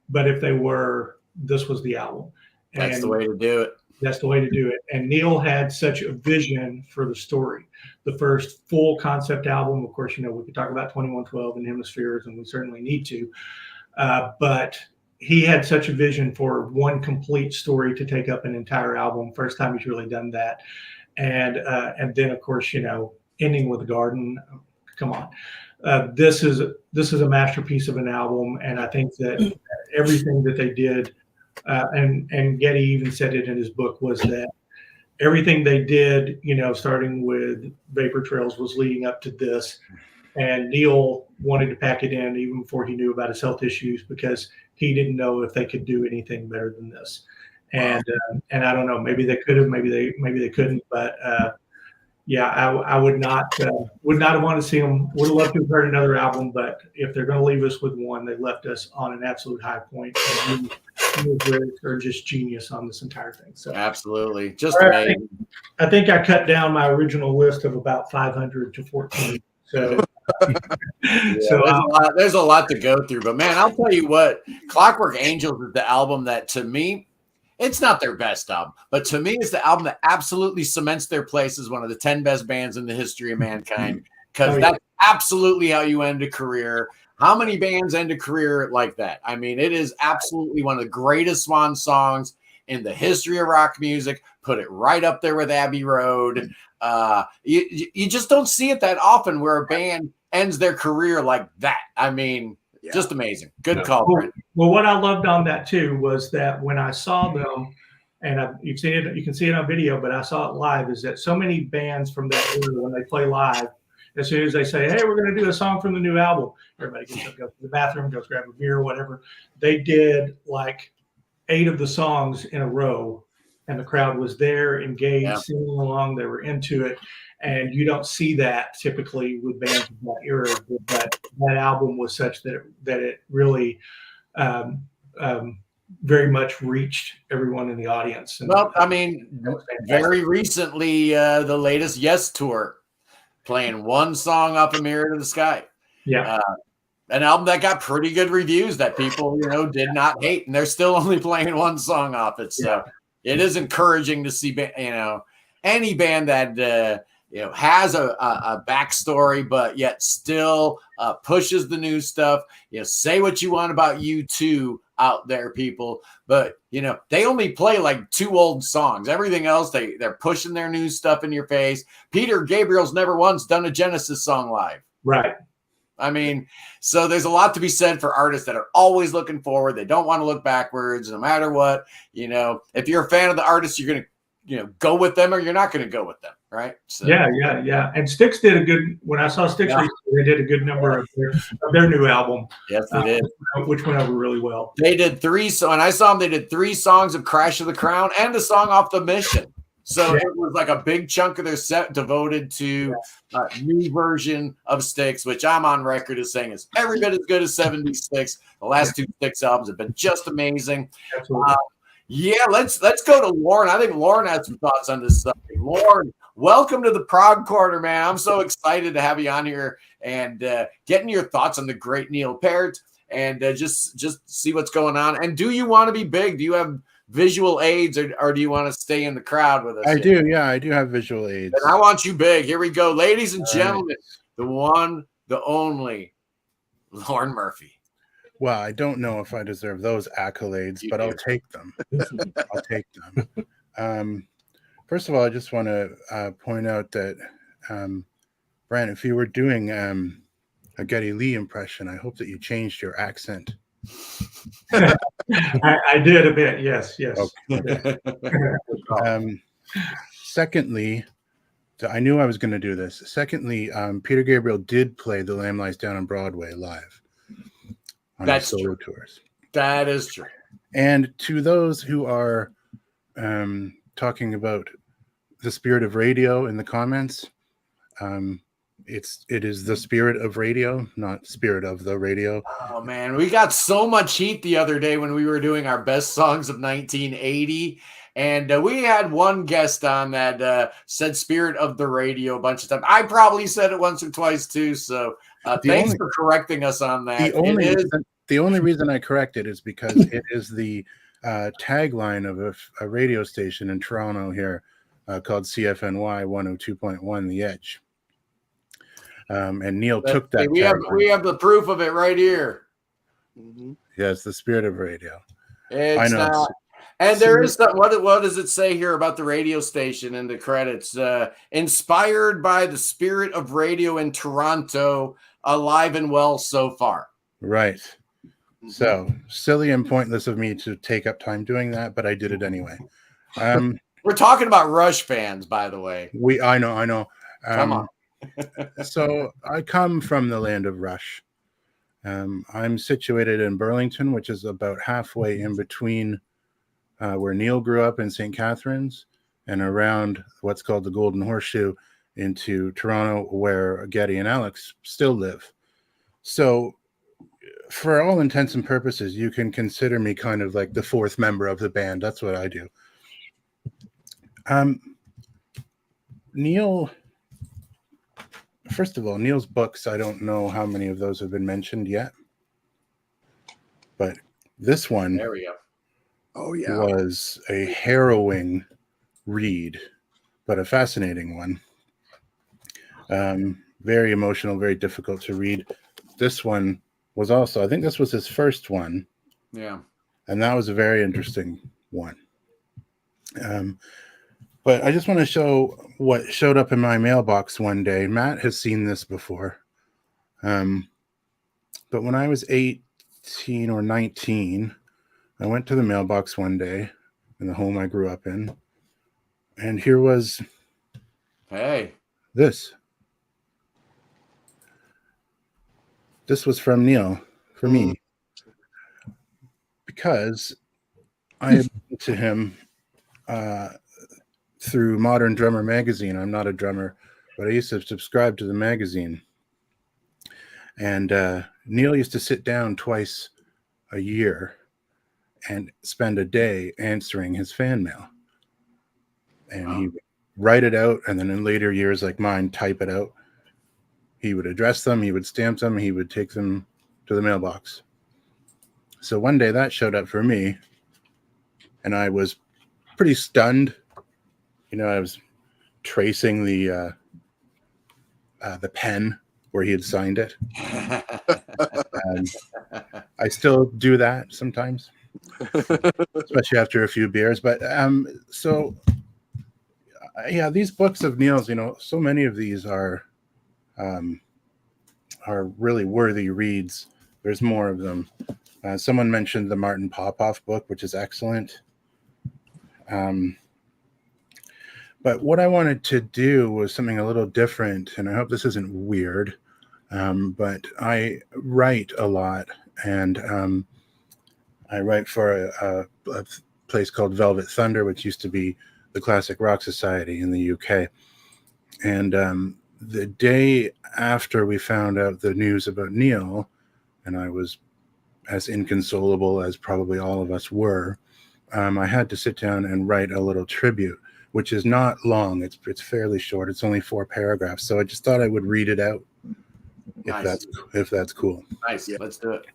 but if they were, this was the album. That's the way to do it. That's the way to do it. And Neil had such a vision for the story. The first full concept album, of course, you know, we could talk about 2112 and Hemispheres, and we certainly need to. But he had such a vision for one complete story to take up an entire album. First time he's really done that. And then, of course, you know, ending with the Garden. Come on. This is a masterpiece of an album. And I think that everything that they did, and Getty even said it in his book, was that everything they did, you know, starting with Vapor Trails, was leading up to this. And Neil wanted to pack it in even before he knew about his health issues, because he didn't know if they could do anything better than this. And I don't know, maybe they could have, maybe they couldn't, but I would not have wanted to see them. Would have loved to have heard another album, but if they're going to leave us with one, they left us on an absolute high point. And lyrics are just genius on this entire thing. So absolutely, just amazing. I think I cut down my original list of about 500 to 14. So, there's a lot to go through. But man, I'll tell you what, Clockwork Angels is the album that, to me, it's not their best album, but to me, it's the album that absolutely cements their place as one of the 10 best bands in the history of mankind. Because that's absolutely how you end a career. How many bands end a career like that? I mean, it is absolutely one of the greatest swan songs in the history of rock music. put it right up there with Abbey Road. You just don't see it that often where a band ends their career like that. I mean, just amazing. Good call, Brent. Well, what I loved on that too was that when I saw them, and you can see it on video, but I saw it live, is that so many bands from that era, when they play live, as soon as they say, hey, we're going to do a song from the new album, everybody gets up, goes to the bathroom, goes grab a beer or whatever. They did like 8 of the songs in a row, and the crowd was there, engaged, singing along. They were into it. And you don't see that typically with bands of that era. But that album was such that it really very much reached everyone in the audience. And, well, I mean, very recently, the latest Yes tour, playing one song off A Mirror to the Sky. Yeah. An album that got pretty good reviews that people, did not hate, and they're still only playing one song off it. So it is encouraging to see, any band that, has a backstory, but yet still pushes the new stuff. Say what you want about U2 out there, people, but they only play like 2 old songs. Everything else, they're pushing their new stuff in your face. Peter Gabriel's never once done a Genesis song live. Right. I mean, so there's a lot to be said for artists that are always looking forward. They don't want to look backwards, no matter what. If you're a fan of the artist, you're going to, go with them, or you're not going to go with them, right? So, yeah. And Styx did a good. When I saw Styx, they did a good number of their new album. Yes, they did, which went over really well. They did 3. So, and I saw them. They did 3 songs of Crash of the Crown and a song off The Mission. So it was like a big chunk of their set devoted to a new version of Styx, which I'm on record as saying is every bit as good as 76. The last 2 Styx albums have been just amazing. Absolutely. Let's go to Lauren. I think Lauren has some thoughts on this subject. Lauren, welcome to the Prog Corner, man. I'm so excited to have you on here and getting your thoughts on the great Neil Peart and just see what's going on. And do you want to be big? Do you have visual aids, or do you want to stay in the crowd with us? I do. Yeah, I do have visual aids. And I want you big. Here we go. Ladies and gentlemen, the one, the only, Lauren Murphy. Well, I don't know if I deserve those accolades, but I'll take them. I'll take them. First of all, I just want to point out that, Brent, if you were doing a Geddy Lee impression, I hope that you changed your accent. I did a bit. Yes. Okay. Secondly, I knew I was going to do this. Secondly, Peter Gabriel did play The Lamb Lies Down on Broadway live. That's solo true. Tours. That is true. And to those who are talking about the spirit of radio in the comments, it is the spirit of radio, not spirit of the radio. Oh man, we got so much heat the other day when we were doing our best songs of 1980. And we had one guest on that said spirit of the radio a bunch of times. I probably said it once or twice too. So thanks for correcting us on that. The only reason I corrected is because it is the tagline of a radio station in Toronto here called CFNY 102.1 The Edge. And Neil took that. We have the proof of it right here. Mm-hmm. Yes, the spirit of radio. I know. And there is that. What does it say here about the radio station in the credits? Inspired by the spirit of radio in Toronto, alive and well so far. Right. Mm-hmm. So silly and pointless of me to take up time doing that, but I did it anyway. We're talking about Rush fans, by the way. I know. Come on. So I come from the land of Rush. I'm situated in Burlington, which is about halfway in between where Neil grew up in St. Catharines and around what's called the Golden Horseshoe into Toronto, where Geddy and Alex still live. So for all intents and purposes, you can consider me kind of like the 4th member of the band. That's what I do. Neil, first of all, Neil's books, I don't know how many of those have been mentioned yet, but this one, there we go. Oh yeah, was a harrowing read, but a fascinating one. Very emotional, very difficult to read. This one was also, I think this was his first one. Yeah. And that was a very interesting one. But I just want to show what showed up in my mailbox one day. Matt has seen this before. But when I was 18 or 19, I went to the mailbox one day in the home I grew up in. And here was Hey. this. This was from Neil for me. Because I had listened to him through Modern Drummer magazine. I'm not a drummer, but I used to subscribe to the magazine. And Neil used to sit down twice a year and spend a day answering his fan mail. And he would write it out, and then in later years, like mine, type it out. He would address them, he would stamp them, he would take them to the mailbox. So one day that showed up for me, and I was pretty stunned. You know, I was tracing the pen where he had signed it. I still do that sometimes, especially after a few beers. But yeah, these books of Neil's, you know, so many of these are really worthy reads. There's more of them. Someone mentioned the Martin Popoff book, which is excellent. But what I wanted to do was something a little different, and I hope this isn't weird, but I write a lot, and I write for a place called Velvet Thunder, which used to be the Classic Rock Society in the UK. And the day after we found out the news about Neil, and I was as inconsolable as probably all of us were, I had to sit down and write a little tribute, which is not long. It's fairly short. It's only 4 paragraphs. So I just thought I would read it out, Nice. if that's cool. Nice. Yeah. Let's do it.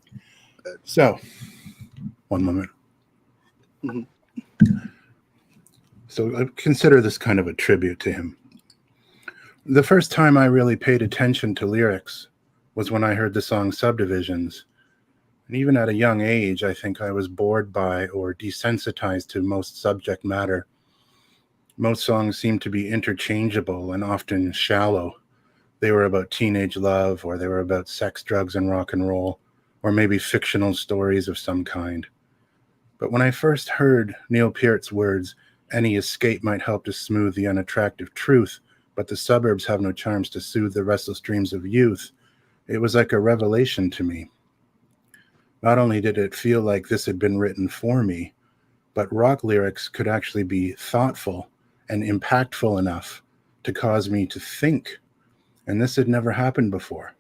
So, one moment. So I consider this kind of a tribute to him. The first time I really paid attention to lyrics was when I heard the song Subdivisions. And even at a young age, I think I was bored by or desensitized to most subject matter. Most songs seemed to be interchangeable and often shallow. They were about teenage love, or they were about sex, drugs, and rock and roll, or maybe fictional stories of some kind. But when I first heard Neil Peart's words, "Any escape might help to smooth the unattractive truth, but the suburbs have no charms to soothe the restless dreams of youth," it was like a revelation to me. Not only did it feel like this had been written for me, but rock lyrics could actually be thoughtful and impactful enough to cause me to think. And this had never happened before.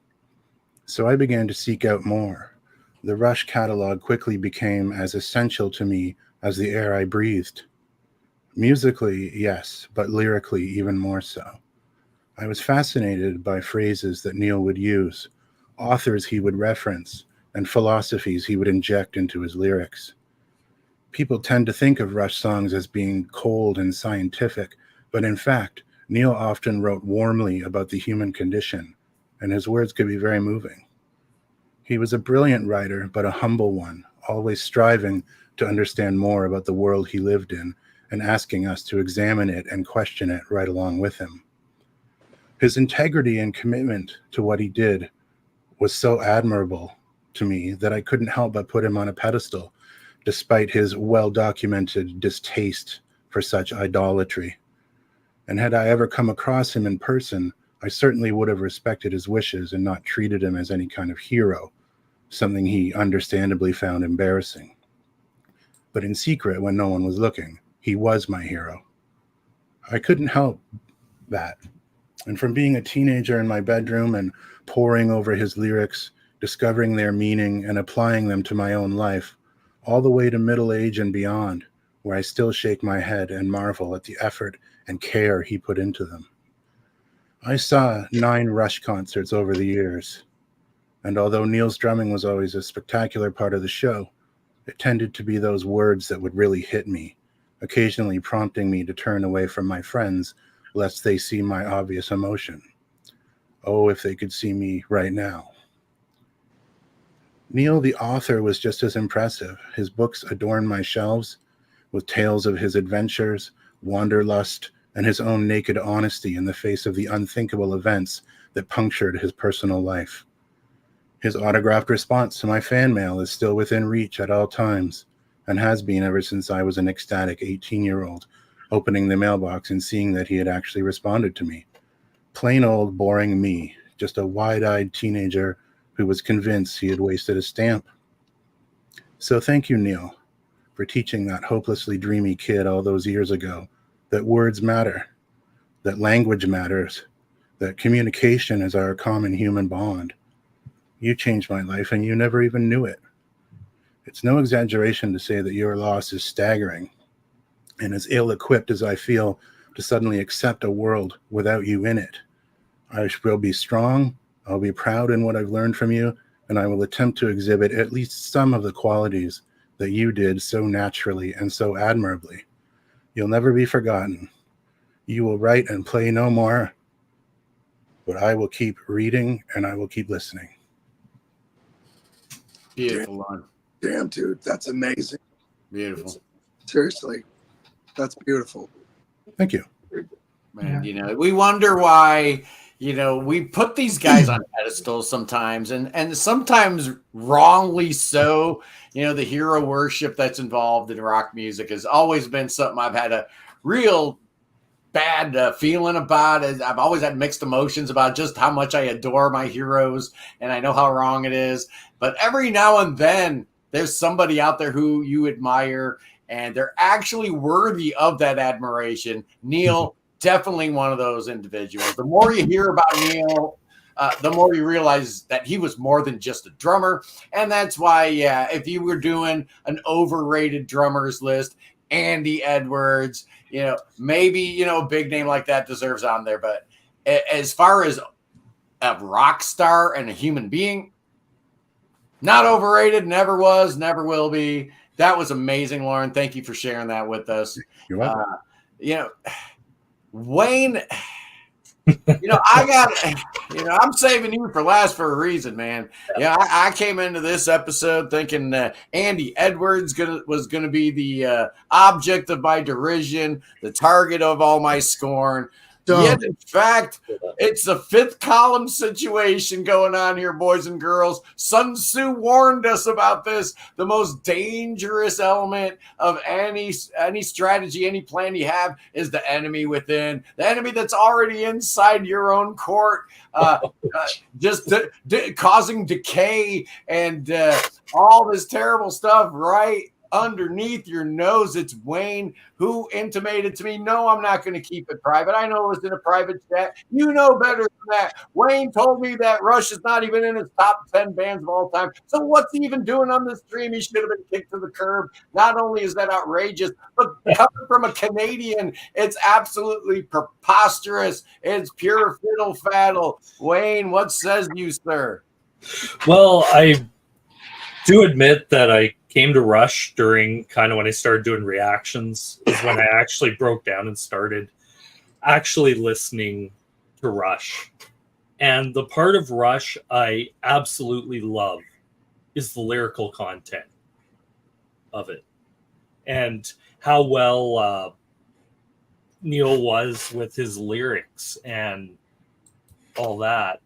So I began to seek out more. The Rush catalog quickly became as essential to me as the air I breathed. Musically, yes, but lyrically even more so. I was fascinated by phrases that Neil would use, authors he would reference, and philosophies he would inject into his lyrics. People tend to think of Rush songs as being cold and scientific, but in fact, Neil often wrote warmly about the human condition, and his words could be very moving. He was a brilliant writer, but a humble one, always striving to understand more about the world he lived in and asking us to examine it and question it right along with him. His integrity and commitment to what he did was so admirable to me that I couldn't help but put him on a pedestal, despite his well-documented distaste for such idolatry. And had I ever come across him in person, I certainly would have respected his wishes and not treated him as any kind of hero, something he understandably found embarrassing. But in secret, when no one was looking, he was my hero. I couldn't help that. And from being a teenager in my bedroom and poring over his lyrics, discovering their meaning and applying them to my own life, all the way to middle age and beyond, where I still shake my head and marvel at the effort and care he put into them. I saw 9 Rush concerts over the years, and although Neil's drumming was always a spectacular part of the show, it tended to be those words that would really hit me, occasionally prompting me to turn away from my friends lest they see my obvious emotion. Oh, if they could see me right now. Neil, the author, was just as impressive. His books adorn my shelves with tales of his adventures, wanderlust, and his own naked honesty in the face of the unthinkable events that punctured his personal life. His autographed response to my fan mail is still within reach at all times, and has been ever since I was an ecstatic 18-year-old, opening the mailbox and seeing that he had actually responded to me. Plain old boring me, just a wide-eyed teenager who was convinced he had wasted a stamp. So thank you, Neil, for teaching that hopelessly dreamy kid all those years ago that words matter, that language matters, that communication is our common human bond. You changed my life and you never even knew it. It's no exaggeration to say that your loss is staggering, and as ill-equipped as I feel to suddenly accept a world without you in it. I will be strong, I'll be proud in what I've learned from you, and I will attempt to exhibit at least some of the qualities that you did so naturally and so admirably. You'll never be forgotten. You will write and play no more, but I will keep reading and I will keep listening. Beautiful line. Damn, dude, that's amazing. Beautiful. Seriously, that's beautiful. Thank you. Man, you know, we wonder why, you know, we put these guys on pedestals sometimes, and sometimes wrongly so. You know, the hero worship that's involved in rock music has always been something I've had a real bad feeling about it. I've always had mixed emotions about just how much I adore my heroes, and I know how wrong it is. But every now and then, there's somebody out there who you admire, and they're actually worthy of that admiration. Neil, definitely one of those individuals. The more you hear about Neil, the more you realize that he was more than just a drummer. And that's why, yeah, if you were doing an overrated drummers list, Andy Edwards, you know, maybe, you know, a big name like that deserves on there. But as far as a rock star and a human being, not overrated, never was, never will be. That was amazing, Lauren. Thank you for sharing that with us. You're welcome. You know, Wayne, you know, I'm saving you for last for a reason, man. Yeah, I came into this episode thinking Andy Edwards was gonna be the object of my derision, the target of all my scorn. Yet, in fact, it's a fifth column situation going on here, boys and girls. Sun Tzu warned us about this. The most dangerous element of any strategy, any plan you have is the enemy within. The enemy that's already inside your own court, just causing decay and all this terrible stuff right underneath your nose. It's Wayne who intimated to me, no, I'm not going to keep it private. I know it was in a private chat. You know better than that. Wayne told me that Rush is not even in his top 10 bands of all time. So what's he even doing on this stream? He should have been kicked to the curb. Not only is that outrageous, but coming from a Canadian, it's absolutely preposterous. It's pure fiddle faddle. Wayne, what says you, sir? Well, I do admit that I came to Rush during kind of when I started doing reactions, is when I actually broke down and started actually listening to Rush. And the part of Rush I absolutely love is the lyrical content of it and how well Neil was with his lyrics and all that.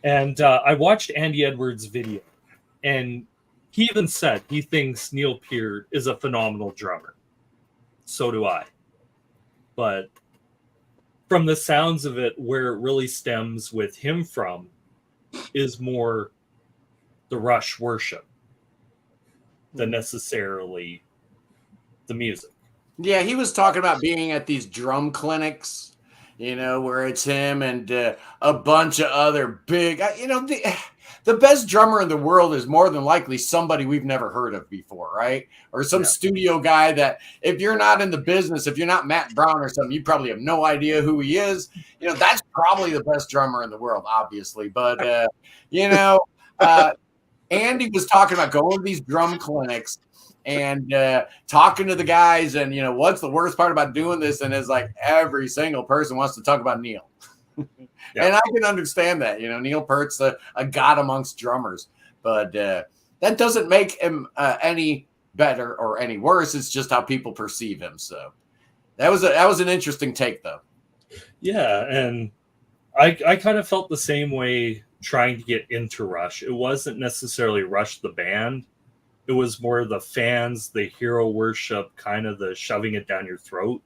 And I watched Andy Edwards' video, and he even said he thinks Neil Peart is a phenomenal drummer. So do I. But from the sounds of it, where it really stems with him from is more the Rush worship than necessarily the music. Yeah, he was talking about being at these drum clinics, you know, where it's him and a bunch of other big, you know, the best drummer in the world is more than likely somebody we've never heard of before, right? Or some studio guy that if you're not in the business, if you're not Matt Brown or something, you probably have no idea who he is. You know, that's probably the best drummer in the world, obviously. But, you know, Andy was talking about going to these drum clinics and talking to the guys and, you know, what's the worst part about doing this? And it's like every single person wants to talk about Neil. Yeah. And I can understand that. You know, Neil Peart's a god amongst drummers. But that doesn't make him any better or any worse. It's just how people perceive him. So, That was an interesting take, though. Yeah, and I kind of felt the same way trying to get into Rush. It wasn't necessarily Rush the band. It was more the fans, the hero worship, kind of the shoving it down your throat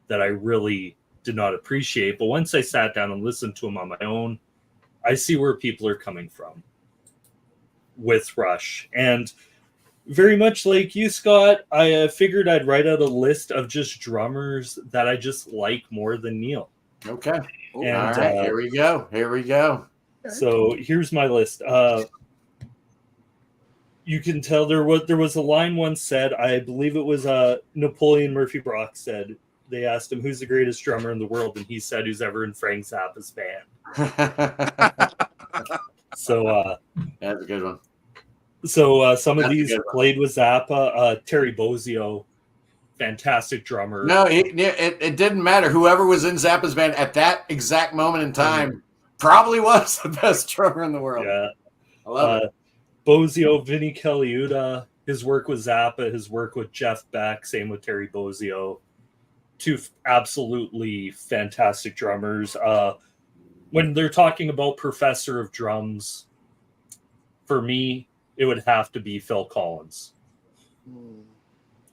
that I really did not appreciate. But once I sat down and listened to them on my own, I see where people are coming from with Rush. And very much like you, Scott, I figured I'd write out a list of just drummers that I just like more than Neil. Okay. And, all right, here we go. Here we go. So here's my list. You can tell there was a line once said, I believe it was Napoleon Murphy Brock said, they asked him who's the greatest drummer in the world, and he said who's ever in Frank Zappa's band. So that's a good one. So some of these played with Zappa. Terry Bozzio, fantastic drummer. No, it didn't matter. Whoever was in Zappa's band at that exact moment in time probably was the best drummer in the world. Yeah, I love it. Bozzio, Vinny Caliuta, his work with Zappa, his work with Jeff Beck, same with Terry Bozzio. Two absolutely fantastic drummers. When they're talking about professor of drums, for me, it would have to be Phil Collins.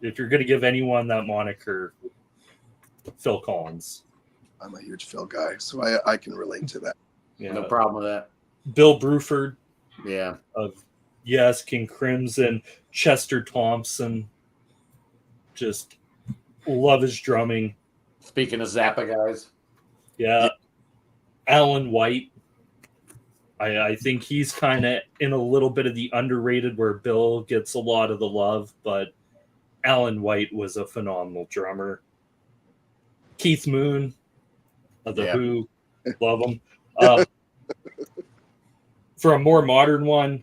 If you're going to give anyone that moniker, Phil Collins. I'm a huge Phil guy, so I can relate to that. Yeah, no problem with that. Bill Bruford. Yeah. Of Yes, King Crimson, Chester Thompson. Just love his drumming. Speaking of Zappa guys. Yeah. Alan White. I think he's kind of in a little bit of the underrated where Bill gets a lot of the love, but Alan White was a phenomenal drummer. Keith Moon of The Who. Love him. For a more modern one,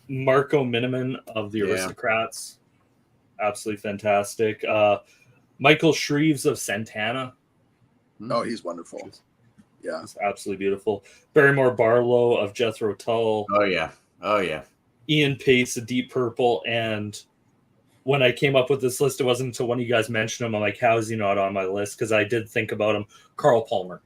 Marco Miniman of the Aristocrats. Absolutely fantastic. Michael Shreves of Santana. Oh, he's wonderful. Yeah. It's absolutely beautiful. Barrymore Barlow of Jethro Tull. Oh, yeah. Oh, yeah. Ian Pace of Deep Purple. And when I came up with this list, it wasn't until one of you guys mentioned him. I'm like, how is he not on my list? Because I did think about him. Carl Palmer.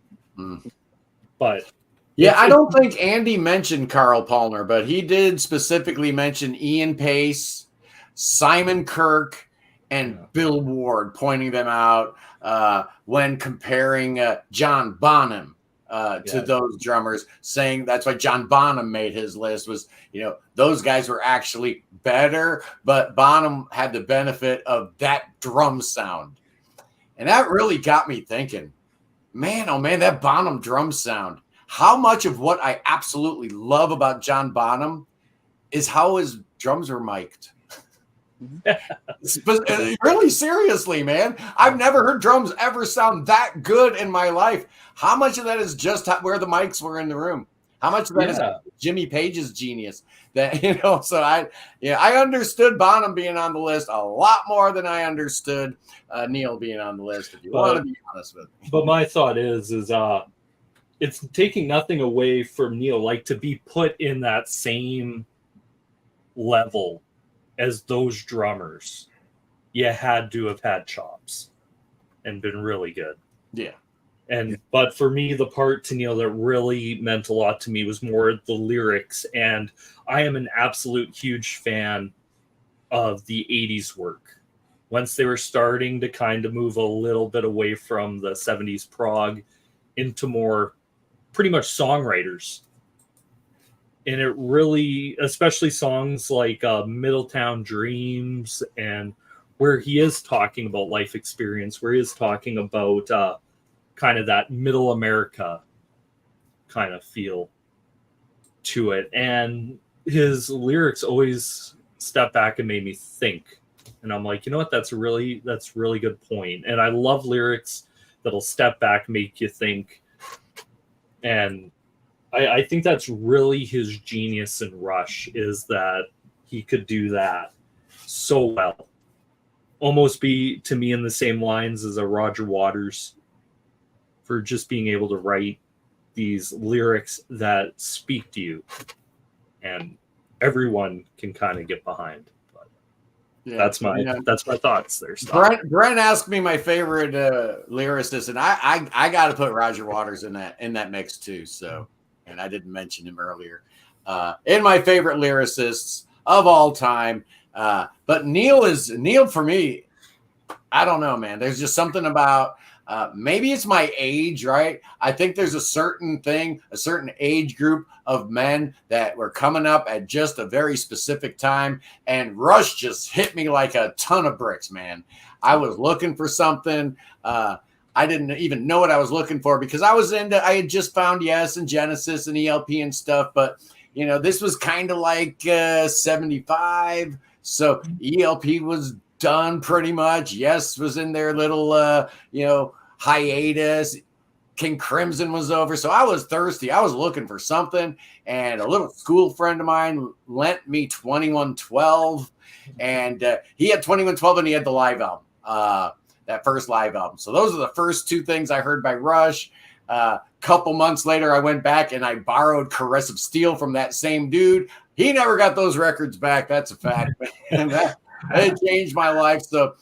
But yeah, I don't think Andy mentioned Carl Palmer, but he did specifically mention Ian Pace, Simon Kirk, and Bill Ward, pointing them out when comparing John Bonham to those drummers, saying that's why John Bonham made his list was, those guys were actually better, but Bonham had the benefit of that drum sound. And that really got me thinking, man, oh man, that Bonham drum sound. How much of what I absolutely love about John Bonham is how his drums are mic'd. Really, seriously, man. I've never heard drums ever sound that good in my life. How much of that is just where the mics were in the room? How much of that is Jimmy Page's genius? That so I understood Bonham being on the list a lot more than I understood Neil being on the list. If you want to be honest with me, but my thought is it's taking nothing away from Neil, like to be put in that same level as those drummers. You had to have had chops and been really good. Yeah. But for me, the part to Neil that really meant a lot to me was more the lyrics. And I am an absolute huge fan of the 80s work. Once they were starting to kind of move a little bit away from the 70s prog into more pretty much songwriters. And it really, especially songs like Middletown Dreams, and where he is talking about life experience, where he is talking about kind of that middle America kind of feel to it. And his lyrics always stepped back and made me think. And I'm like, you know what? That's really good point. And I love lyrics that'll step back, make you think. And I think that's really his genius in Rush, is that he could do that so well. Almost be, to me, in the same lines as a Roger Waters, for just being able to write these lyrics that speak to you. And everyone can kind of get behind. But. That's my thoughts there. Scott. Brent asked me my favorite lyricist, and I got to put Roger Waters in that mix too. So, and I didn't mention him earlier. In my favorite lyricists of all time, but Neil for me. I don't know, man. There's just something about maybe it's my age, right? I think there's a certain age group of men that were coming up at just a very specific time. And Rush just hit me like a ton of bricks, man. I was looking for something. I didn't even know what I was looking for because I had just found Yes and Genesis and ELP and stuff. But, this was kind of like 75. So ELP was done pretty much. Yes was in their little, hiatus. King Crimson was over. So I was thirsty. I was looking for something. And a little school friend of mine lent me 2112. And he had 2112 and he had the live album, that first live album. So those are the first two things I heard by Rush. Couple months later, I went back and I borrowed Caress of Steel from that same dude. He never got those records back. That's a fact. It changed my life. So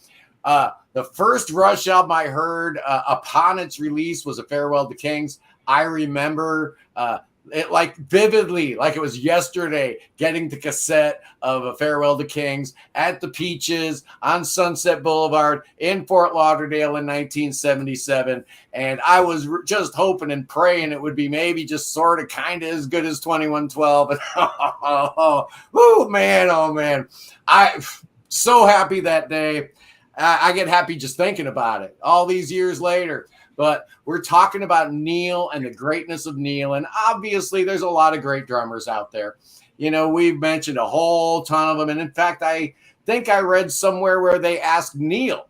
the first Rush album I heard upon its release was A Farewell to Kings. I remember it like vividly, like it was yesterday, getting the cassette of A Farewell to Kings at the Peaches on Sunset Boulevard in Fort Lauderdale in 1977. And I was just hoping and praying it would be maybe just sort of kind of as good as 2112. And oh man. I so happy that day. I get happy just thinking about it all these years later. But we're talking about Neil and the greatness of Neil. And obviously, there's a lot of great drummers out there. We've mentioned a whole ton of them. And in fact, I think I read somewhere where they asked Neil,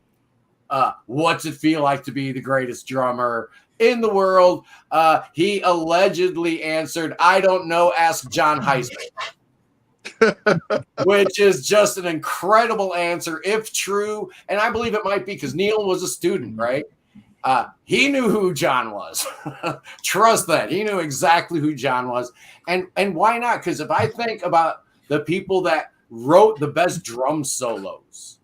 what's it feel like to be the greatest drummer in the world? He allegedly answered, I don't know, ask John Heisman. Which is just an incredible answer, if true. And I believe it might be because Neil was a student, right? He knew who John was. Trust that. He knew exactly who John was. And why not? Because if I think about the people that wrote the best drum solos,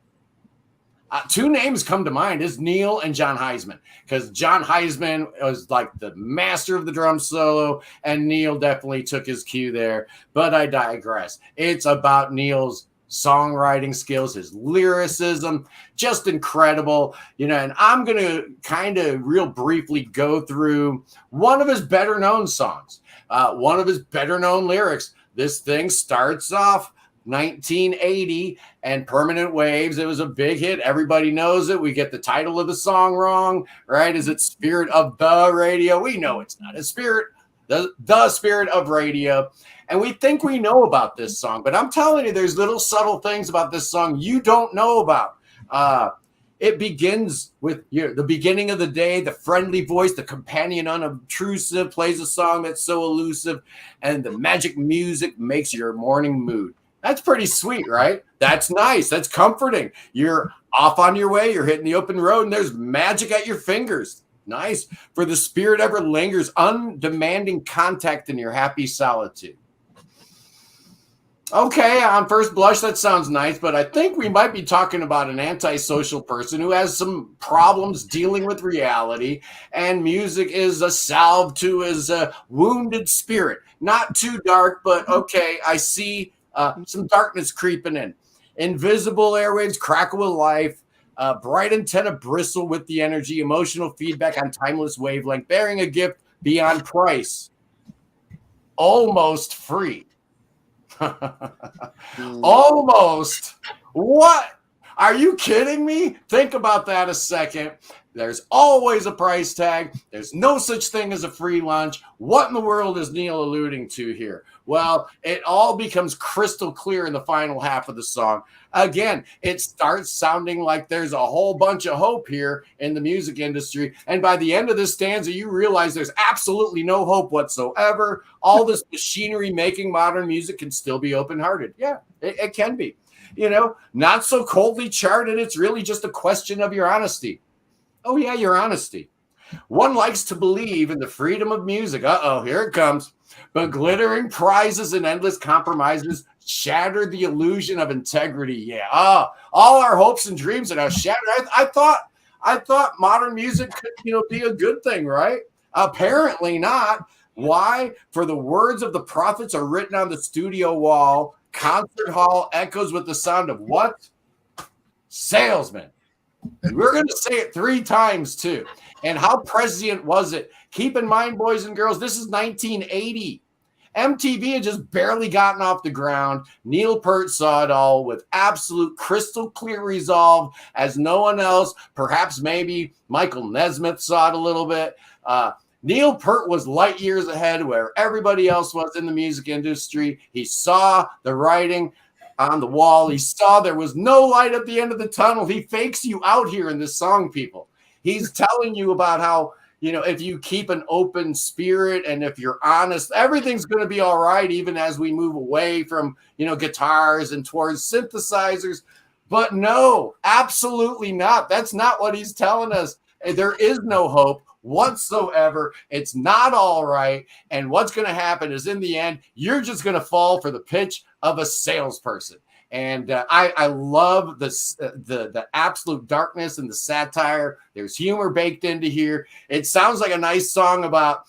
two names come to mind is Neil and John Heisman. Because John Heisman was like the master of the drum solo, and Neil definitely took his cue there. But I digress. It's about Neil's songwriting skills, his lyricism, just incredible. And I'm going to kind of real briefly go through one of his better known songs, one of his better known lyrics. This thing starts off 1980 and Permanent Waves. It was a big hit. Everybody knows it. We get the title of the song wrong, right? Is it Spirit of the Radio? We know it's not. It's Spirit, the Spirit of Radio. And we think we know about this song, but I'm telling you, there's little subtle things about this song you don't know about. It begins with the beginning of the day, the friendly voice, the companion unobtrusive, plays a song that's so elusive, and the magic music makes your morning mood. That's pretty sweet, right? That's nice. That's comforting. You're off on your way. You're hitting the open road, and there's magic at your fingers. Nice. For the spirit ever lingers, undemanding contact in your happy solitude. Okay, on first blush, that sounds nice, but I think we might be talking about an antisocial person who has some problems dealing with reality, and music is a salve to his wounded spirit. Not too dark, but okay, I see some darkness creeping in. Invisible airwaves crackle with life. Bright antenna bristle with the energy. Emotional feedback on timeless wavelength. Bearing a gift beyond price. Almost free. Almost. What? Are you kidding me? Think about that a second. There's always a price tag. There's no such thing as a free lunch. What in the world is Neil alluding to here? Well, it all becomes crystal clear in the final half of the song. Again, it starts sounding like there's a whole bunch of hope here in the music industry. And by the end of this stanza, you realize there's absolutely no hope whatsoever. All this machinery making modern music can still be open-hearted. Yeah, it can be. Not so coldly charted. It's really just a question of your honesty. Oh, yeah, your honesty. One likes to believe in the freedom of music. Uh-oh, here it comes. But glittering prizes and endless compromises shattered the illusion of integrity. Yeah, all our hopes and dreams are now shattered. I thought modern music could, be a good thing, right? Apparently not. Why? For the words of the prophets are written on the studio wall. Concert hall echoes with the sound of what? Salesman. We're going to say it 3 times too. And how prescient was it? Keep in mind, boys and girls, this is 1980. MTV had just barely gotten off the ground. Neil Peart saw it all with absolute crystal clear resolve as no one else, perhaps maybe Michael Nesmith saw it a little bit. Neil Peart was light years ahead where everybody else was in the music industry. He saw the writing on the wall. He saw there was no light at the end of the tunnel. He fakes you out here in this song, people. He's telling you about how, if you keep an open spirit and if you're honest, everything's going to be all right, even as we move away from, guitars and towards synthesizers. But no, absolutely not. That's not what he's telling us. There is no hope whatsoever. It's not all right. And what's going to happen is in the end, you're just going to fall for the pitch of a salesperson. And I love the absolute darkness and the satire. There's humor baked into here. It sounds like a nice song about,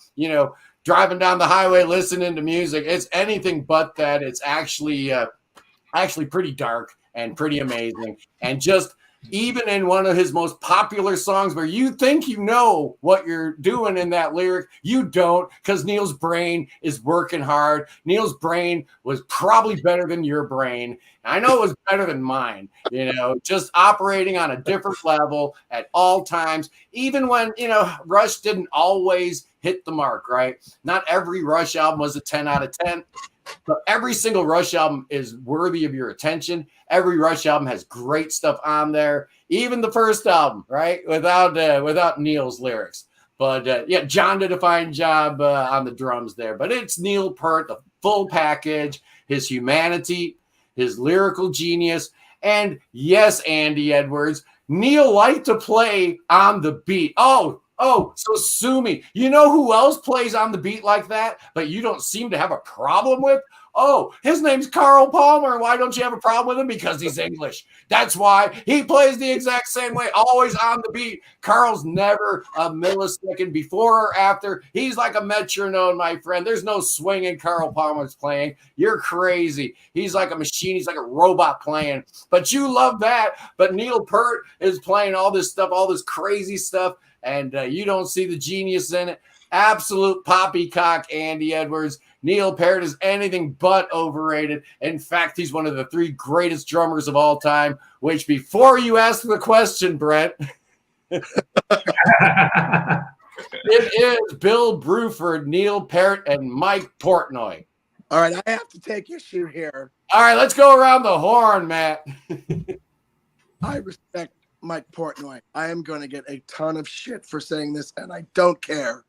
driving down the highway, listening to music. It's anything but that. It's actually pretty dark and pretty amazing. And just even in one of his most popular songs where you think you know what you're doing in that lyric, you don't, because Neil's brain is working hard. Neil's brain was probably better than your brain. I know it was better than mine, just operating on a different level at all times, even when, Rush didn't always hit the mark, right? Not every Rush album was a 10 out of 10. But every single Rush album is worthy of your attention. Every Rush album has great stuff on there. Even the first album, right? Without Neil's lyrics. But John did a fine job on the drums there. But it's Neil Peart, the full package, his humanity, his lyrical genius. And yes, Andy Edwards, Neil liked to play on the beat. Oh, so sue me. You know who else plays on the beat like that, but you don't seem to have a problem with? Oh, his name's Carl Palmer. Why don't you have a problem with him? Because he's English. That's why he plays the exact same way, always on the beat. Carl's never a millisecond before or after. He's like a metronome, my friend. There's no swinging Carl Palmer's playing. You're crazy. He's like a machine. He's like a robot playing. But you love that. But Neil Peart is playing all this stuff, all this crazy stuff. And you don't see the genius in it. Absolute poppycock, Andy Edwards. Neil Peart is anything but overrated. In fact, he's one of the 3 greatest drummers of all time, which before you ask the question, Brent, it is Bill Bruford, Neil Peart, and Mike Portnoy. All right, I have to take issue here. All right, let's go around the horn, Matt. I respect Mike Portnoy. I am going to get a ton of shit for saying this, and I don't care.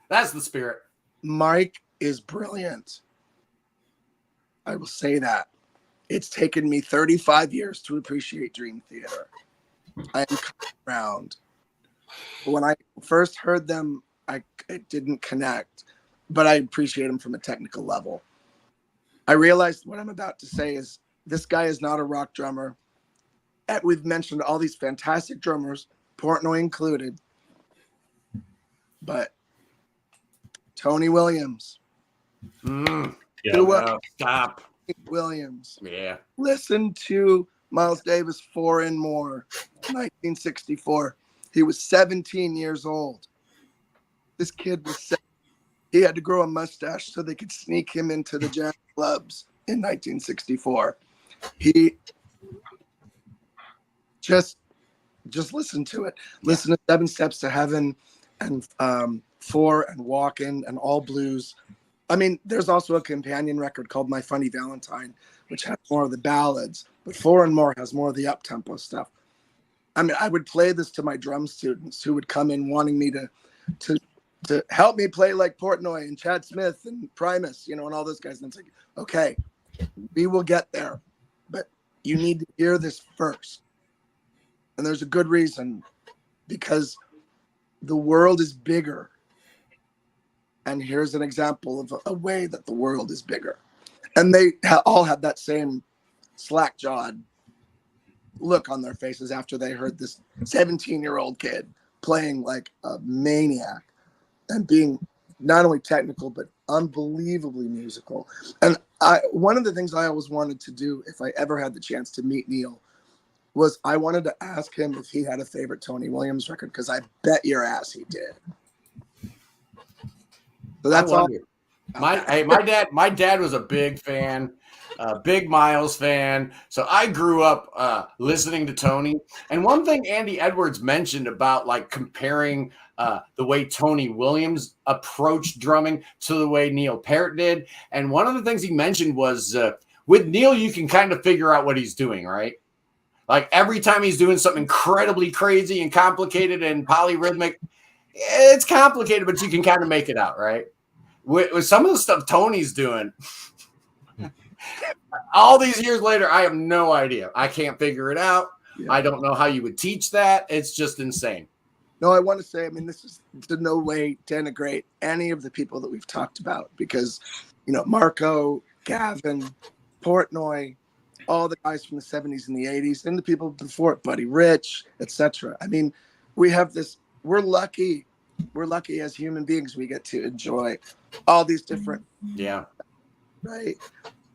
That's the spirit. Mike is brilliant. I will say that. It's taken me 35 years to appreciate Dream Theater. I am coming around. When I first heard them, it didn't connect, but I appreciate them from a technical level. I realized what I'm about to say is this guy is not a rock drummer. We've mentioned all these fantastic drummers, Portnoy included, but Tony Williams. Stop. Williams. Yeah. Listen to Miles Davis, 4 and More, 1964. He was 17 years old. This kid was 7. He had to grow a mustache so they could sneak him into the jazz clubs in 1964. He just listen to it. Listen to 7 Steps to Heaven and 4 and Walkin' and All Blues. I mean, there's also a companion record called My Funny Valentine, which has more of the ballads, but 4 and More has more of the up-tempo stuff. I mean, I would play this to my drum students who would come in wanting me to help me play like Portnoy and Chad Smith and Primus, and all those guys. And it's like, okay, we will get there, but you need to hear this first. And there's a good reason, because the world is bigger. And here's an example of a way that the world is bigger. And they all had that same slack-jawed look on their faces after they heard this 17-year-old kid playing like a maniac and being not only technical but unbelievably musical. And one of the things I always wanted to do if I ever had the chance to meet Neil was I wanted to ask him if he had a favorite Tony Williams record, because I bet your ass he did. So that's all. My dad was a big fan, big Miles fan. So I grew up listening to Tony. And one thing Andy Edwards mentioned about like comparing the way Tony Williams approached drumming to the way Neil Peart did. And one of the things he mentioned was with Neil, you can kind of figure out what he's doing, right? Like every time he's doing something incredibly crazy and complicated and polyrhythmic, it's complicated, but you can kind of make it out, right? With some of the stuff Tony's doing, all these years later, I have no idea. I can't figure it out. Yeah. I don't know how you would teach that. It's just insane. No, I want to say, I mean, this is to no way denigrate any of the people that we've talked about, because, you know, Marco, Gavin, Portnoy, all the guys from the 70s and the 80s, and the people before it, Buddy Rich, etc. I mean, we have this, we're lucky as human beings, we get to enjoy all these different, right?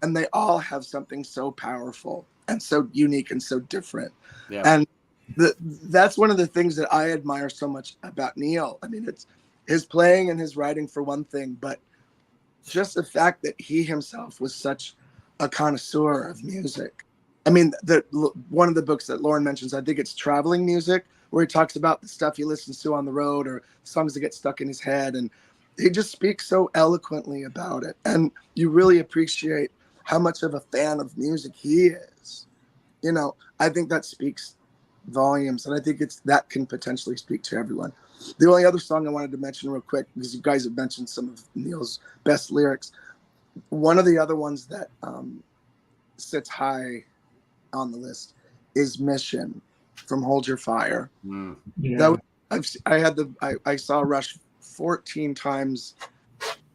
And they all have something so powerful and so unique and so different. Yeah. And that's one of the things that I admire so much about Neil. I mean, it's his playing and his writing for one thing, but just the fact that he himself was such a connoisseur of music. I mean, one of the books that Lauren mentions, I think it's Traveling Music, where he talks about the stuff he listens to on the road or songs that get stuck in his head. And he just speaks so eloquently about it. And you really appreciate how much of a fan of music he is. You know, I think that speaks volumes. And I think that can potentially speak to everyone. The only other song I wanted to mention real quick, because you guys have mentioned some of Neil's best lyrics. One of the other ones that sits high on the list is Mission from Hold Your Fire. Yeah. I saw Rush 14 times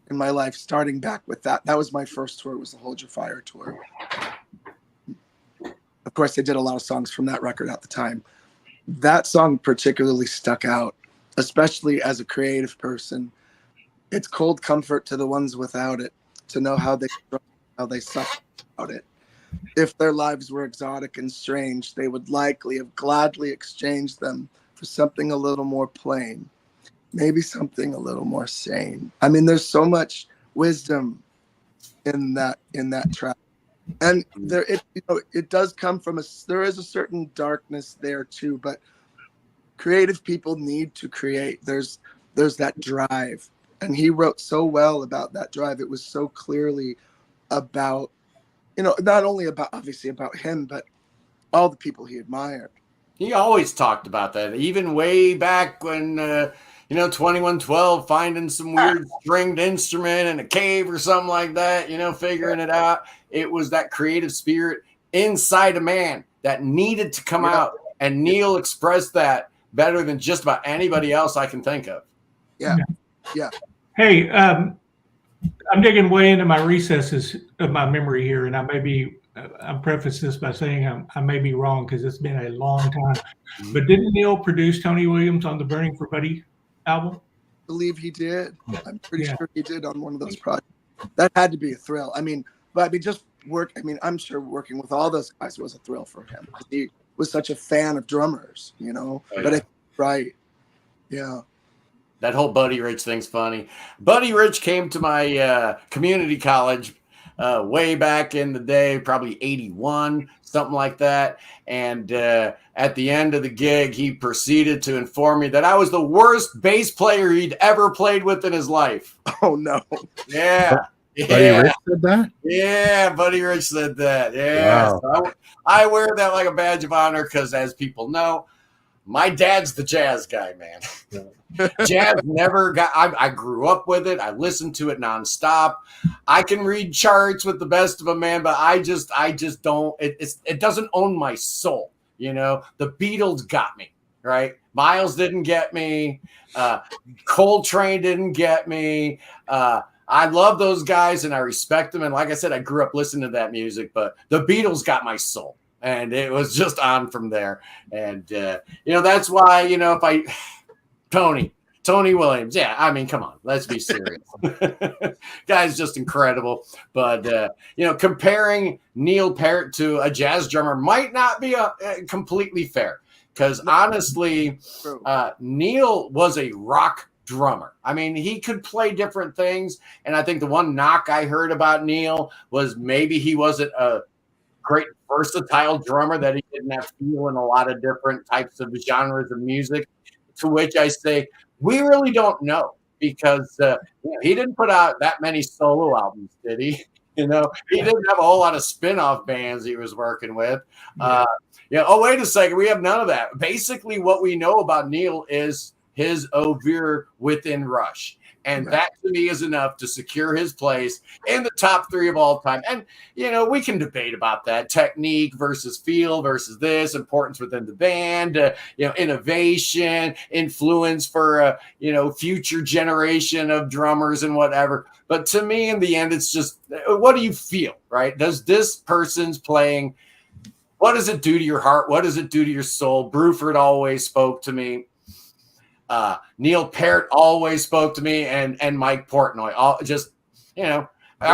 in my life, starting back with that. That was my first tour, was the Hold Your Fire tour. Of course, they did a lot of songs from that record at the time. That song particularly stuck out, especially as a creative person. It's cold comfort to the ones without it, to know how they suffer about it. If their lives were exotic and strange, they would likely have gladly exchanged them for something a little more plain, maybe something a little more sane. I mean, there's so much wisdom in that track, and it does come from there is a certain darkness there too. But creative people need to create. There's that drive, and he wrote so well about that drive. It was so clearly about, you know, not only obviously about him, but all the people he admired. He always talked about that, even way back when, 2112, finding some weird stringed instrument in a cave or something like that, figuring it out. It was that creative spirit inside a man that needed to come out. And Neil expressed that better than just about anybody else I can think of. Yeah. Hey, I'm digging way into my recesses of my memory here, and I'm preface this by saying I may be wrong because it's been a long time. But didn't Neil produce Tony Williams on the Burning for Buddy album? I believe he did. I'm pretty sure he did on one of those projects. That had to be a thrill. I'm sure working with all those guys was a thrill for him. He was such a fan of drummers, But right. Yeah. That whole Buddy Rich thing's funny. Buddy Rich came to my community college way back in the day, probably 81, something like that. And at the end of the gig, he proceeded to inform me that I was the worst bass player he'd ever played with in his life. Oh, no. Yeah. Buddy Rich said that? Yeah, Buddy Rich said that. Yeah. Wow. So I wear that like a badge of honor because, as people know, my dad's the jazz guy, man. Jazz never got, I grew up with it. I listened to it nonstop. I can read charts with the best of them, man, but I just don't, it doesn't own my soul. The Beatles got me, right? Miles didn't get me. Coltrane didn't get me. I love those guys and I respect them. And like I said, I grew up listening to that music, but the Beatles got my soul. And it was just on from there. And, that's why, Tony Williams. Yeah, I mean, come on, let's be serious. Guy's just incredible. But, comparing Neil Peart to a jazz drummer might not be completely fair. Because honestly, Neil was a rock drummer. I mean, he could play different things. And I think the one knock I heard about Neil was maybe he wasn't a great versatile drummer, that he didn't have feel in a lot of different types of genres of music, to which I say, we really don't know, because he didn't put out that many solo albums, did he? He didn't have a whole lot of spin-off bands he was working with. Oh, wait a second. We have none of that. Basically, what we know about Neil is his oeuvre within Rush. And that to me is enough to secure his place in the top 3 of all time. And, we can debate about that. Technique versus feel versus this, importance within the band, innovation, influence for, future generation of drummers and whatever. But to me, in the end, it's just, what do you feel, right? Does this person's playing, what does it do to your heart? What does it do to your soul? Bruford always spoke to me. Neil Peart always spoke to me, and Mike Portnoy. Are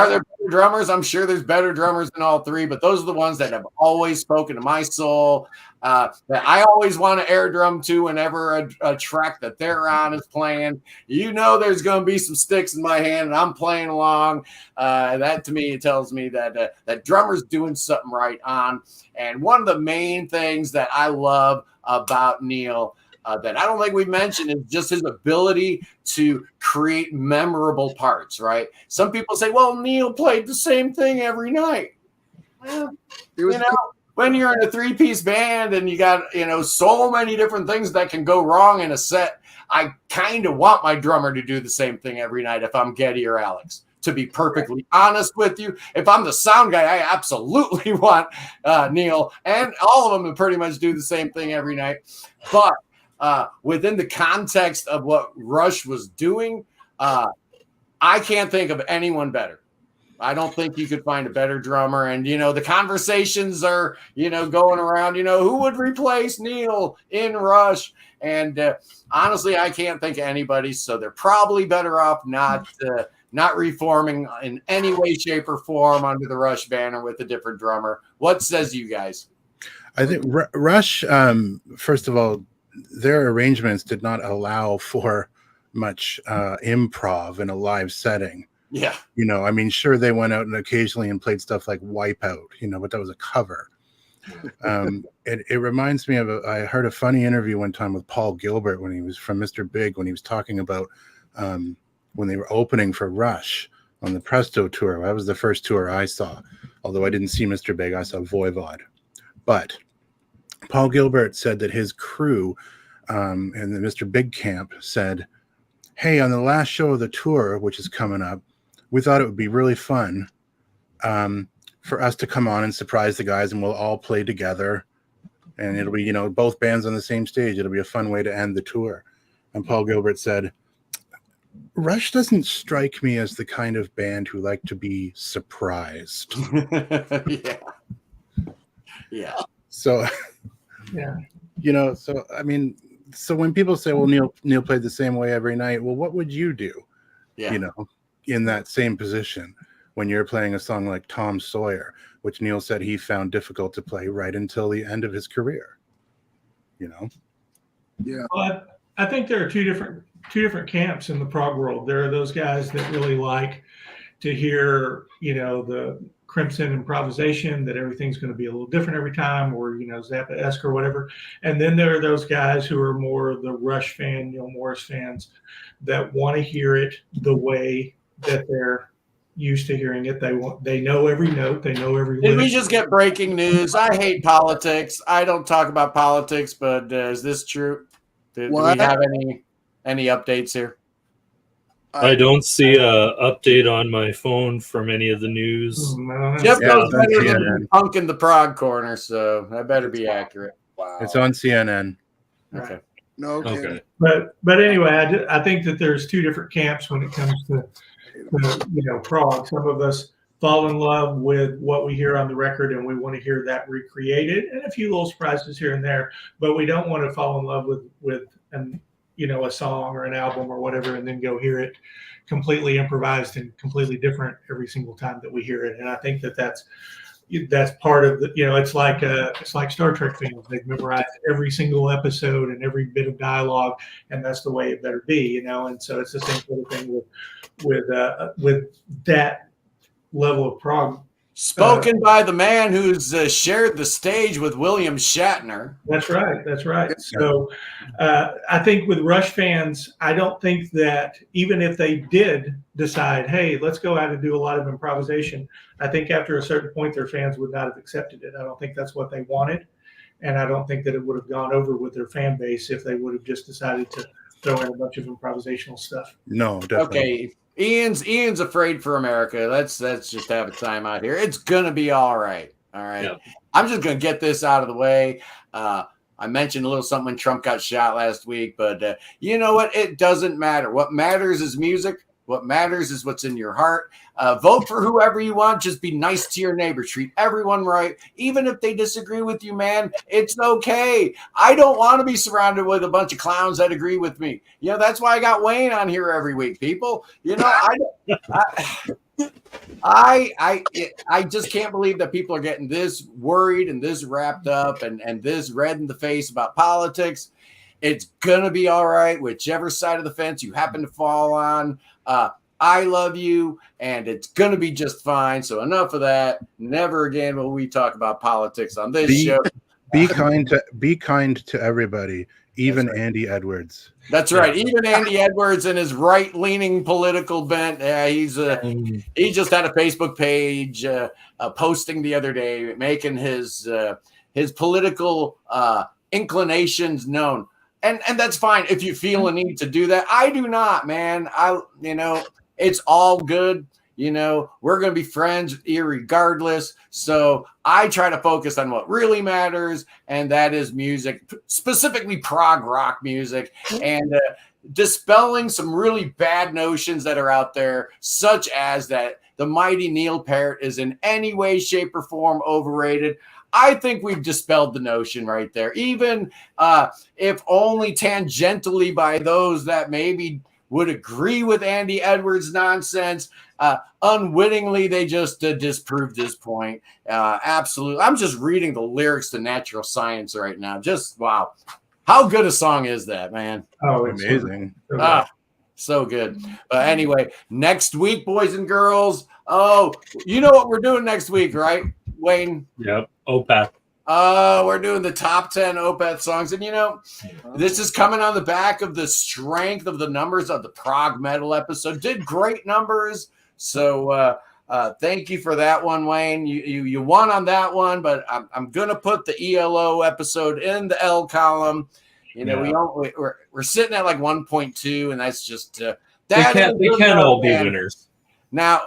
there better drummers? I'm sure there's better drummers than all 3, but those are the ones that have always spoken to my soul, that I always want to air drum to whenever a track that they're on is playing. There's going to be some sticks in my hand, and I'm playing along. That to me, it tells me that drummer's doing something right on. And one of the main things that I love about Neil, that I don't think we mentioned, is just his ability to create memorable parts, right? Some people say, well, Neil played the same thing every night. Well, when you're in a 3-piece band and you got, so many different things that can go wrong in a set, I kind of want my drummer to do the same thing every night if I'm Geddy or Alex. To be perfectly honest with you, if I'm the sound guy, I absolutely want Neil and all of them to pretty much do the same thing every night. But within the context of what Rush was doing, I can't think of anyone better. I don't think you could find a better drummer. And, the conversations are, going around, who would replace Neil in Rush? And honestly, I can't think of anybody. So they're probably better off not reforming in any way, shape, or form under the Rush banner with a different drummer. What says you guys? I think Rush, first of all, their arrangements did not allow for much improv in a live setting. Yeah. Sure, they went out and occasionally and played stuff like Wipeout, but that was a cover. It reminds me of, I heard a funny interview one time with Paul Gilbert when he was from Mr. Big, when he was talking about when they were opening for Rush on the Presto tour. That was the first tour I saw. Although I didn't see Mr. Big, I saw Voivod. But Paul Gilbert said that his crew in the Mr. Big camp said, hey, on the last show of the tour, which is coming up, we thought it would be really fun for us to come on and surprise the guys, and we'll all play together. And it'll be, both bands on the same stage. It'll be a fun way to end the tour. And Paul Gilbert said, Rush doesn't strike me as the kind of band who like to be surprised. Yeah. So, yeah. So when people say, well, Neil played the same way every night, well, what would you do? Yeah. In that same position when you're playing a song like Tom Sawyer, which Neil said he found difficult to play right until the end of his career. Yeah. Well, I think there are two different camps in the prog world. There are those guys that really like to hear, the Crimson improvisation, that everything's going to be a little different every time, or, Zappa-esque or whatever. And then there are those guys who are more the Rush fan, Neil Morris fans, that want to hear it the way that they're used to hearing it. They know every note, they know every Did lyric. we just get breaking news? I hate politics. I don't talk about politics, but is this true? Do we have any updates here? I don't see a update on my phone from any of the news. Jeff knows better CNN. than punk in the prog corner, so that better be accurate. Wow. It's on CNN. Okay. No kidding. Okay. But anyway, I think that there's two different camps when it comes to prog. Some of us fall in love with what we hear on the record and we want to hear that recreated, and a few little surprises here and there, but we don't want to fall in love with a song or an album or whatever and then go hear it completely improvised and completely different every single time that we hear it. And I think that that's part of the, it's like Star Trek fans. They've memorized every single episode and every bit of dialogue, and that's the way it better be, and so it's the same sort of thing with that level of prog. Spoken by the man who's shared the stage with William Shatner. That's right. So I think with Rush fans, I don't think that even if they did decide, hey, let's go out and do a lot of improvisation, I think after a certain point, their fans would not have accepted it. I don't think that's what they wanted. And I don't think that it would have gone over with their fan base if they would have just decided to throw in a bunch of improvisational stuff. No, definitely. Okay. Ian's afraid for America. Let's just have a time out here. It's gonna be all right. All right. Yep. I'm just gonna get this out of the way. I mentioned a little something when Trump got shot last week, but you know what? It doesn't matter. What matters is music. What matters is what's in your heart. Vote for whoever you want. Just be nice to your neighbor. Treat everyone right. Even if they disagree with you, man, it's okay. I don't want to be surrounded with a bunch of clowns that agree with me. That's why I got Wayne on here every week, people. I just can't believe that people are getting this worried and this wrapped up and this red in the face about politics. It's going to be all right, whichever side of the fence you happen to fall on. I love you, and it's going to be just fine. So enough of that. Never again will we talk about politics on this show. Be kind to everybody, even right. Andy Edwards. That's right. Even Andy Edwards and his right-leaning political bent. He just had a Facebook page posting the other day, making his political inclinations known. And that's fine if you feel a need to do that. I do not, man. It's all good. We're going to be friends irregardless. So I try to focus on what really matters, and that is music, specifically prog rock music, and dispelling some really bad notions that are out there, such as that the mighty Neil Peart is in any way, shape, or form overrated. I think we've dispelled the notion right there, even if only tangentially by those that maybe would agree with Andy Edwards' nonsense. Unwittingly, they just disproved his point. Absolutely. I'm just reading the lyrics to Natural Science right now. Just, wow. How good a song is that, man? Oh, amazing. So good. But anyway, next week, boys and girls. Oh, you know what we're doing next week, right, Wayne? Yep. Opeth. We're doing the top 10 Opeth songs. And, this is coming on the back of the strength of the numbers of the prog metal episode. Did great numbers. So thank you for that one, Wayne. You won on that one, but I'm going to put the ELO episode in the L column. We're sitting at like 1.2, and that's just they can't all be winners. Now,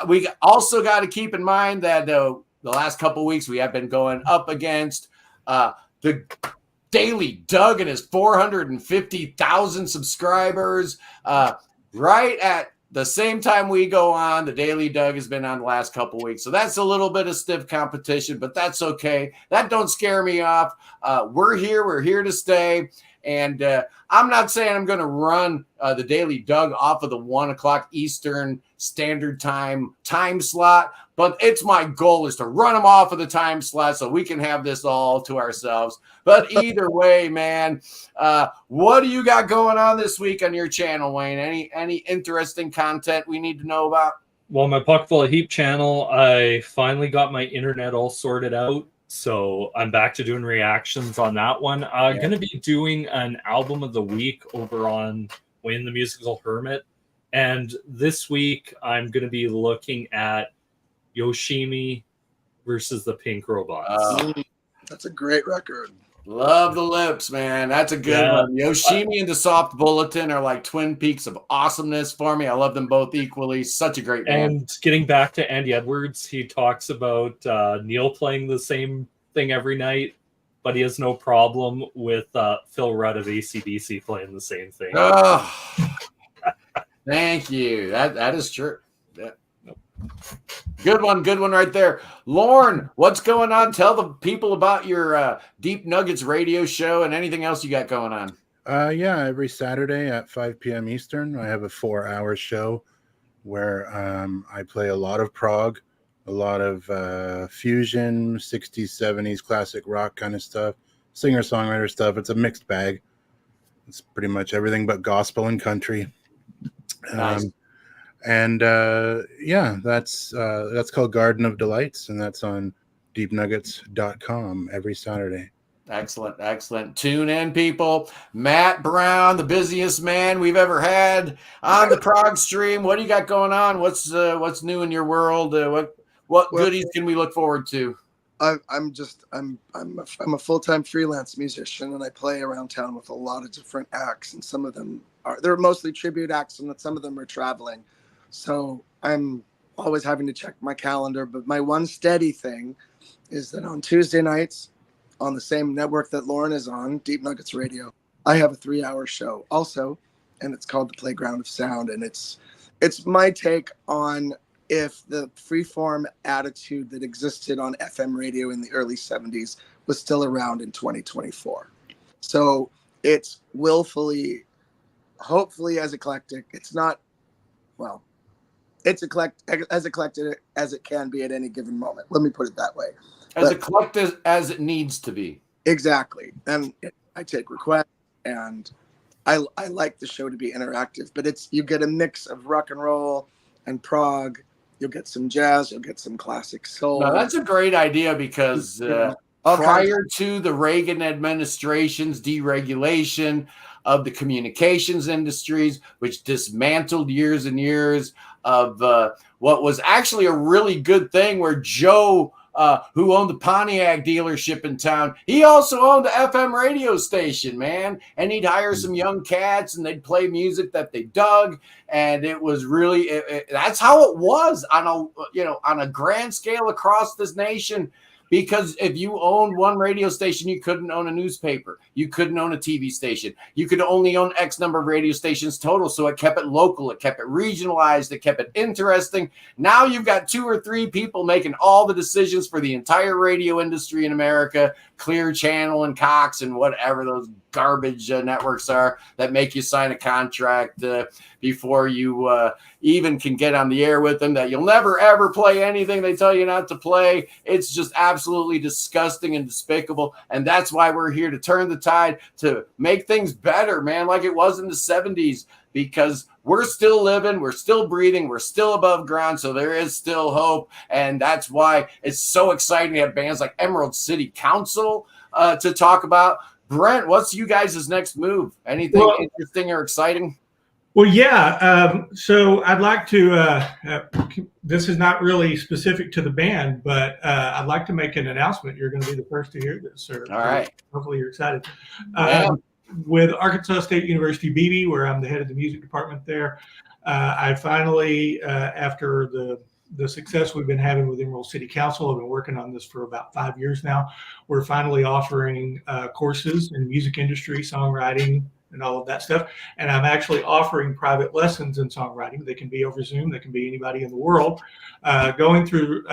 we also got to keep in mind that the last couple of weeks we have been going up against the Daily Doug and his 450,000 subscribers. Right at the same time we go on, the Daily Doug has been on the last couple of weeks. So that's a little bit of stiff competition, but that's okay. That don't scare me off. We're here to stay. And I'm not saying I'm going to run the Daily Doug off of the 1 o'clock Eastern Standard Time slot, but it's my goal is to run them off of the time slot so we can have this all to ourselves. But either way, man, what do you got going on this week on your channel, Wayne? Any interesting content we need to know about? Well, my Puck Full of Heap channel, I finally got my internet all sorted out. So I'm back to doing reactions on that one. I'm going to be doing an album of the week over on Wayne the Musical Hermit. And this week, I'm going to be looking at Yoshimi versus the Pink Robots. That's a great record. Love the Lips, man. That's a good one. Yoshimi and the Soft Bulletin are like twin peaks of awesomeness for me. I love them both equally. Such a great band. And getting back to Andy Edwards, he talks about Neil playing the same thing every night, but he has no problem with Phil Rudd of AC/DC playing the same thing. Oh, thank you. That is true. Yeah. Good one right there. Lauren, what's going on? Tell the people about your Deep Nuggets radio show and anything else you got going on. Yeah, every Saturday at 5 p.m. Eastern, I have a 4-hour show where I play a lot of prog, a lot of fusion, 60s, 70s, classic rock kind of stuff, singer-songwriter stuff. It's a mixed bag. It's pretty much everything but gospel and country. Nice. Yeah, that's called Garden of Delights, and that's on deepnuggets.com every Saturday. Excellent. Tune in, people. Matt Brown, the busiest man we've ever had on the prog stream. What do you got going on? What's new in your world? What goodies can we look forward to? I'm a full-time freelance musician, and I play around town with a lot of different acts, and some of them they're mostly tribute acts, and some of them are traveling. So I'm always having to check my calendar. But my one steady thing is that on Tuesday nights, on the same network that Lauren is on, Deep Nuggets Radio, I have a 3-hour show also, and it's called The Playground of Sound, and it's my take on if the freeform attitude that existed on FM radio in the early 70s was still around in 2024. So it's willfully, hopefully as eclectic. It's not, well, it's as eclectic as it can be at any given moment. Let me put it that way. As eclectic as it needs to be. Exactly. And I take requests, and I like the show to be interactive, but you get a mix of rock and roll and prog. You'll get some jazz, you'll get some classic soul. No, that's a great idea because prior to the Reagan administration's deregulation of the communications industries, which dismantled years and years of what was actually a really good thing, where Joe, who owned the Pontiac dealership in town, he also owned the FM radio station, man. And he'd hire some young cats, and they'd play music that they dug. And it was really, that's how it was on a grand scale across this nation. Because if you owned one radio station, you couldn't own a newspaper. You couldn't own a TV station. You could only own X number of radio stations total. So it kept it local. It kept it regionalized. It kept it interesting. Now you've got 2 or 3 people making all the decisions for the entire radio industry in America. Clear Channel and Cox and whatever those garbage networks are that make you sign a contract before you even can get on the air with them, that you'll never, ever play anything they tell you not to play. It's just absolutely disgusting and despicable. And that's why we're here to turn the tide, to make things better, man, like it was in the 70s, because we're still living, we're still breathing, we're still above ground. So there is still hope. And that's why it's so exciting to have bands like Emerald City Council to talk about. Brent, what's you guys' next move? Anything interesting or exciting? Well, yeah. So I'd like to, this is not really specific to the band, but I'd like to make an announcement. You're going to be the first to hear this. All right. Hopefully you're excited. Yeah. With Arkansas State University BB, where I'm the head of the music department there, I finally, after the success we've been having with Emerald City Council, I've been working on this for about 5 years now. We're finally offering courses in music industry, songwriting, and all of that stuff. And I'm actually offering private lessons in songwriting. They can be over Zoom. They can be anybody in the world, going through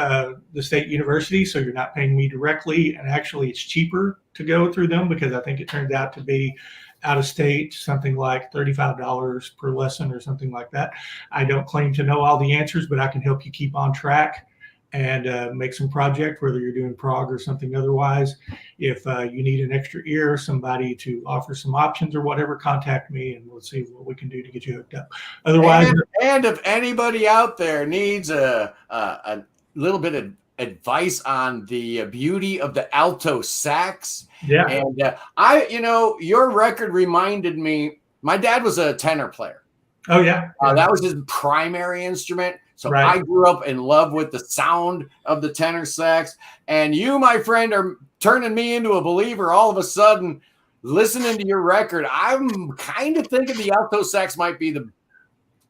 the state university. So you're not paying me directly. And actually it's cheaper to go through them, because I think it turns out to be out of state, something like $35 per lesson or something like that. I don't claim to know all the answers, but I can help you keep on track and make some project, whether you're doing prog or something otherwise. If you need an extra ear, somebody to offer some options or whatever, contact me and we'll see what we can do to get you hooked up. Otherwise, and if anybody out there needs a little bit of advice on the beauty of the alto sax, yeah. And your record reminded me, my dad was a tenor player. Oh yeah. That was his primary instrument. So right. I grew up in love with the sound of the tenor sax. And you, my friend, are turning me into a believer all of a sudden. Listening to your record, I'm kind of thinking the alto sax might be the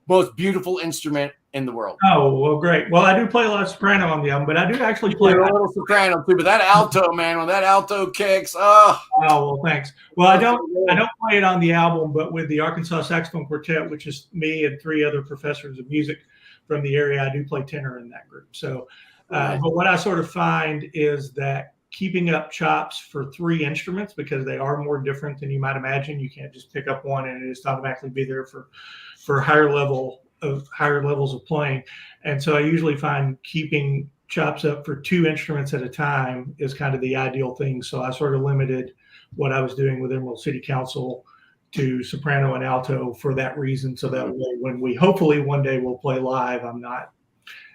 most beautiful instrument in the world. Oh, well, great. Well, I do play a lot of soprano on the album, but I do actually play a little soprano too. But that alto, man, when that alto kicks, oh, well, thanks. Well, I don't play it on the album, but with the Arkansas Saxophone Quartet, which is me and 3 other professors of music from the area, I do play tenor in that group. So, but what I sort of find is that keeping up chops for 3 instruments, because they are more different than you might imagine. You can't just pick up one and it just automatically be there for higher levels of playing. And so I usually find keeping chops up for 2 instruments at a time is kind of the ideal thing. So I sort of limited what I was doing with Emerald City Council to soprano and alto for that reason. So that way, when we hopefully one day we'll play live, I'm not,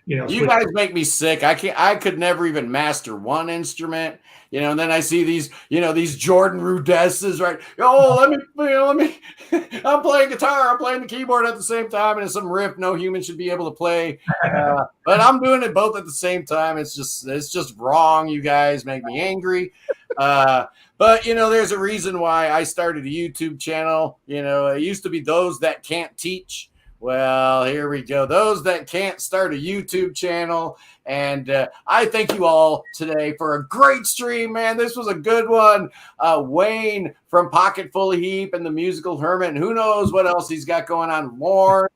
you guys make me sick. I could never even master one instrument, and then I see these, these Jordan Rudesses, right? Oh, let me, I'm playing guitar, I'm playing the keyboard at the same time, and it's some riff no human should be able to play. But I'm doing it both at the same time. It's just wrong. You guys make me angry. But there's a reason why I started a YouTube channel. It used to be Those That Can't Teach. Well, here we go. Those that can't start a YouTube channel. And I thank you all today for a great stream, man. This was a good one. Wayne from Pocket Full of Heap and the Musical Hermit. And who knows what else he's got going on. Lauren,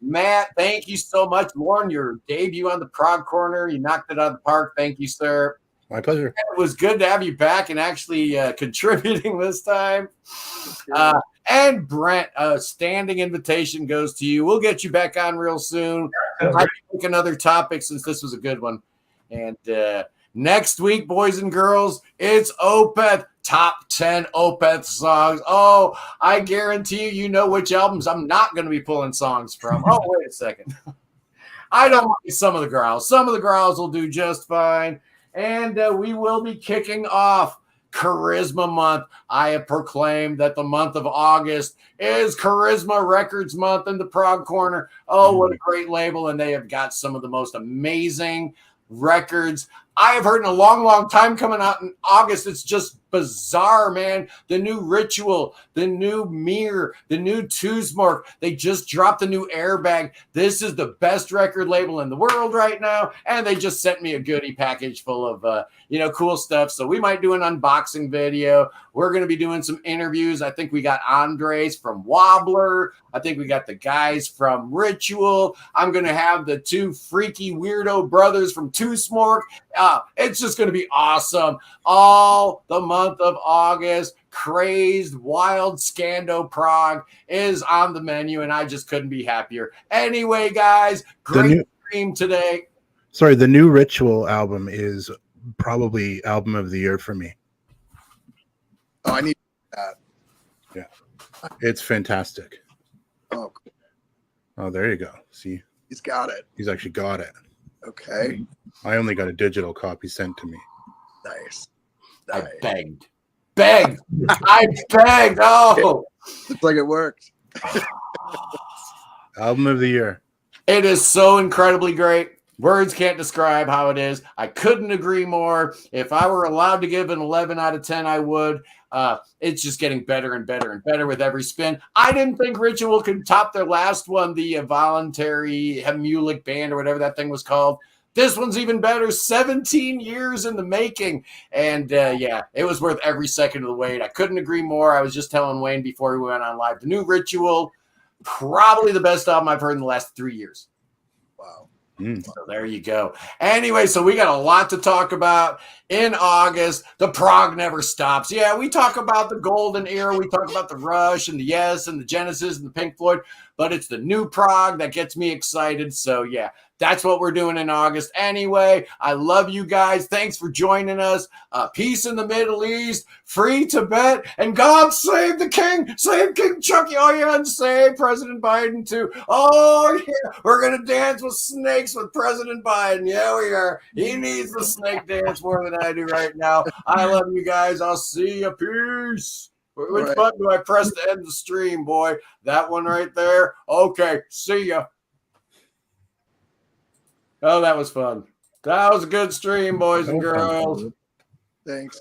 Matt, thank you so much. Lauren, your debut on the Prog Corner. You knocked it out of the park. Thank you, sir. My pleasure. It was good to have you back and actually contributing this time. And Brent, a standing invitation goes to you. We'll get you back on real soon. I pick another topic since this was a good one. And next week, boys and girls, it's Opeth, top 10 Opeth songs. Oh, I guarantee you know which albums I'm not going to be pulling songs from. Oh, wait a second. I don't like some of the growls. Some of the growls will do just fine. And we will be kicking off Charisma Month. I have proclaimed that the month of August is Charisma Records Month in the Prog Corner. Oh, what a great label. And they have got some of the most amazing records I have heard in a long, long time coming out in August. It's just bizarre, man. The new Ritual, the new Mirror, the new Tusmork. They just dropped the new Airbag. This is the best record label in the world right now. And they just sent me a goodie package full of, cool stuff. So we might do an unboxing video. We're going to be doing some interviews. I think we got Andres from Wobbler. I think we got the guys from Ritual. I'm going to have the 2 freaky weirdo brothers from Tusmork. It's just going to be awesome. All the month of August, crazed, wild Scando Prog is on the menu, and I just couldn't be happier. Anyway, guys, great stream today. Sorry, the new Ritual album is probably album of the year for me. Oh, I need that. Yeah, it's fantastic. Oh, cool. Oh, there you go. See, He's got it. he's actually got it. Okay. I only got a digital copy sent to me. Nice. I begged. I begged. Oh, Looks like it worked. Album of the year. it is so incredibly great. Words can't describe how it is. I couldn't agree more. If I were allowed to give an 11 out of 10, I would. It's just getting better and better and better with every spin. I didn't think Ritual could top their last one, the Voluntary Hemulic Band or whatever that thing was called. This one's even better. 17 years in the making. And it was worth every second of the wait. I couldn't agree more. I was just telling Wayne before we went on live, the new Ritual, probably the best album I've heard in the last 3 years. Wow. So there you go. Anyway, so we got a lot to talk about in August. The prog never stops. Yeah, we talk about the golden era. We talk about the Rush and the Yes and the Genesis and the Pink Floyd, but it's the new prog that gets me excited. So yeah, that's what we're doing in August. Anyway, I love you guys. Thanks for joining us. Peace in the Middle East, free Tibet, and God save the king. Save King Chucky. Oh, yeah, and save President Biden, too. Oh, yeah, we're going to dance with snakes with President Biden. Yeah, we are. He needs the snake dance more than I do right now. I love you guys. I'll see you. Peace. Which button do I press to end the stream, boy? That one right there? Okay, see ya. Oh, that was fun. That was a good stream, boys and girls. Thanks.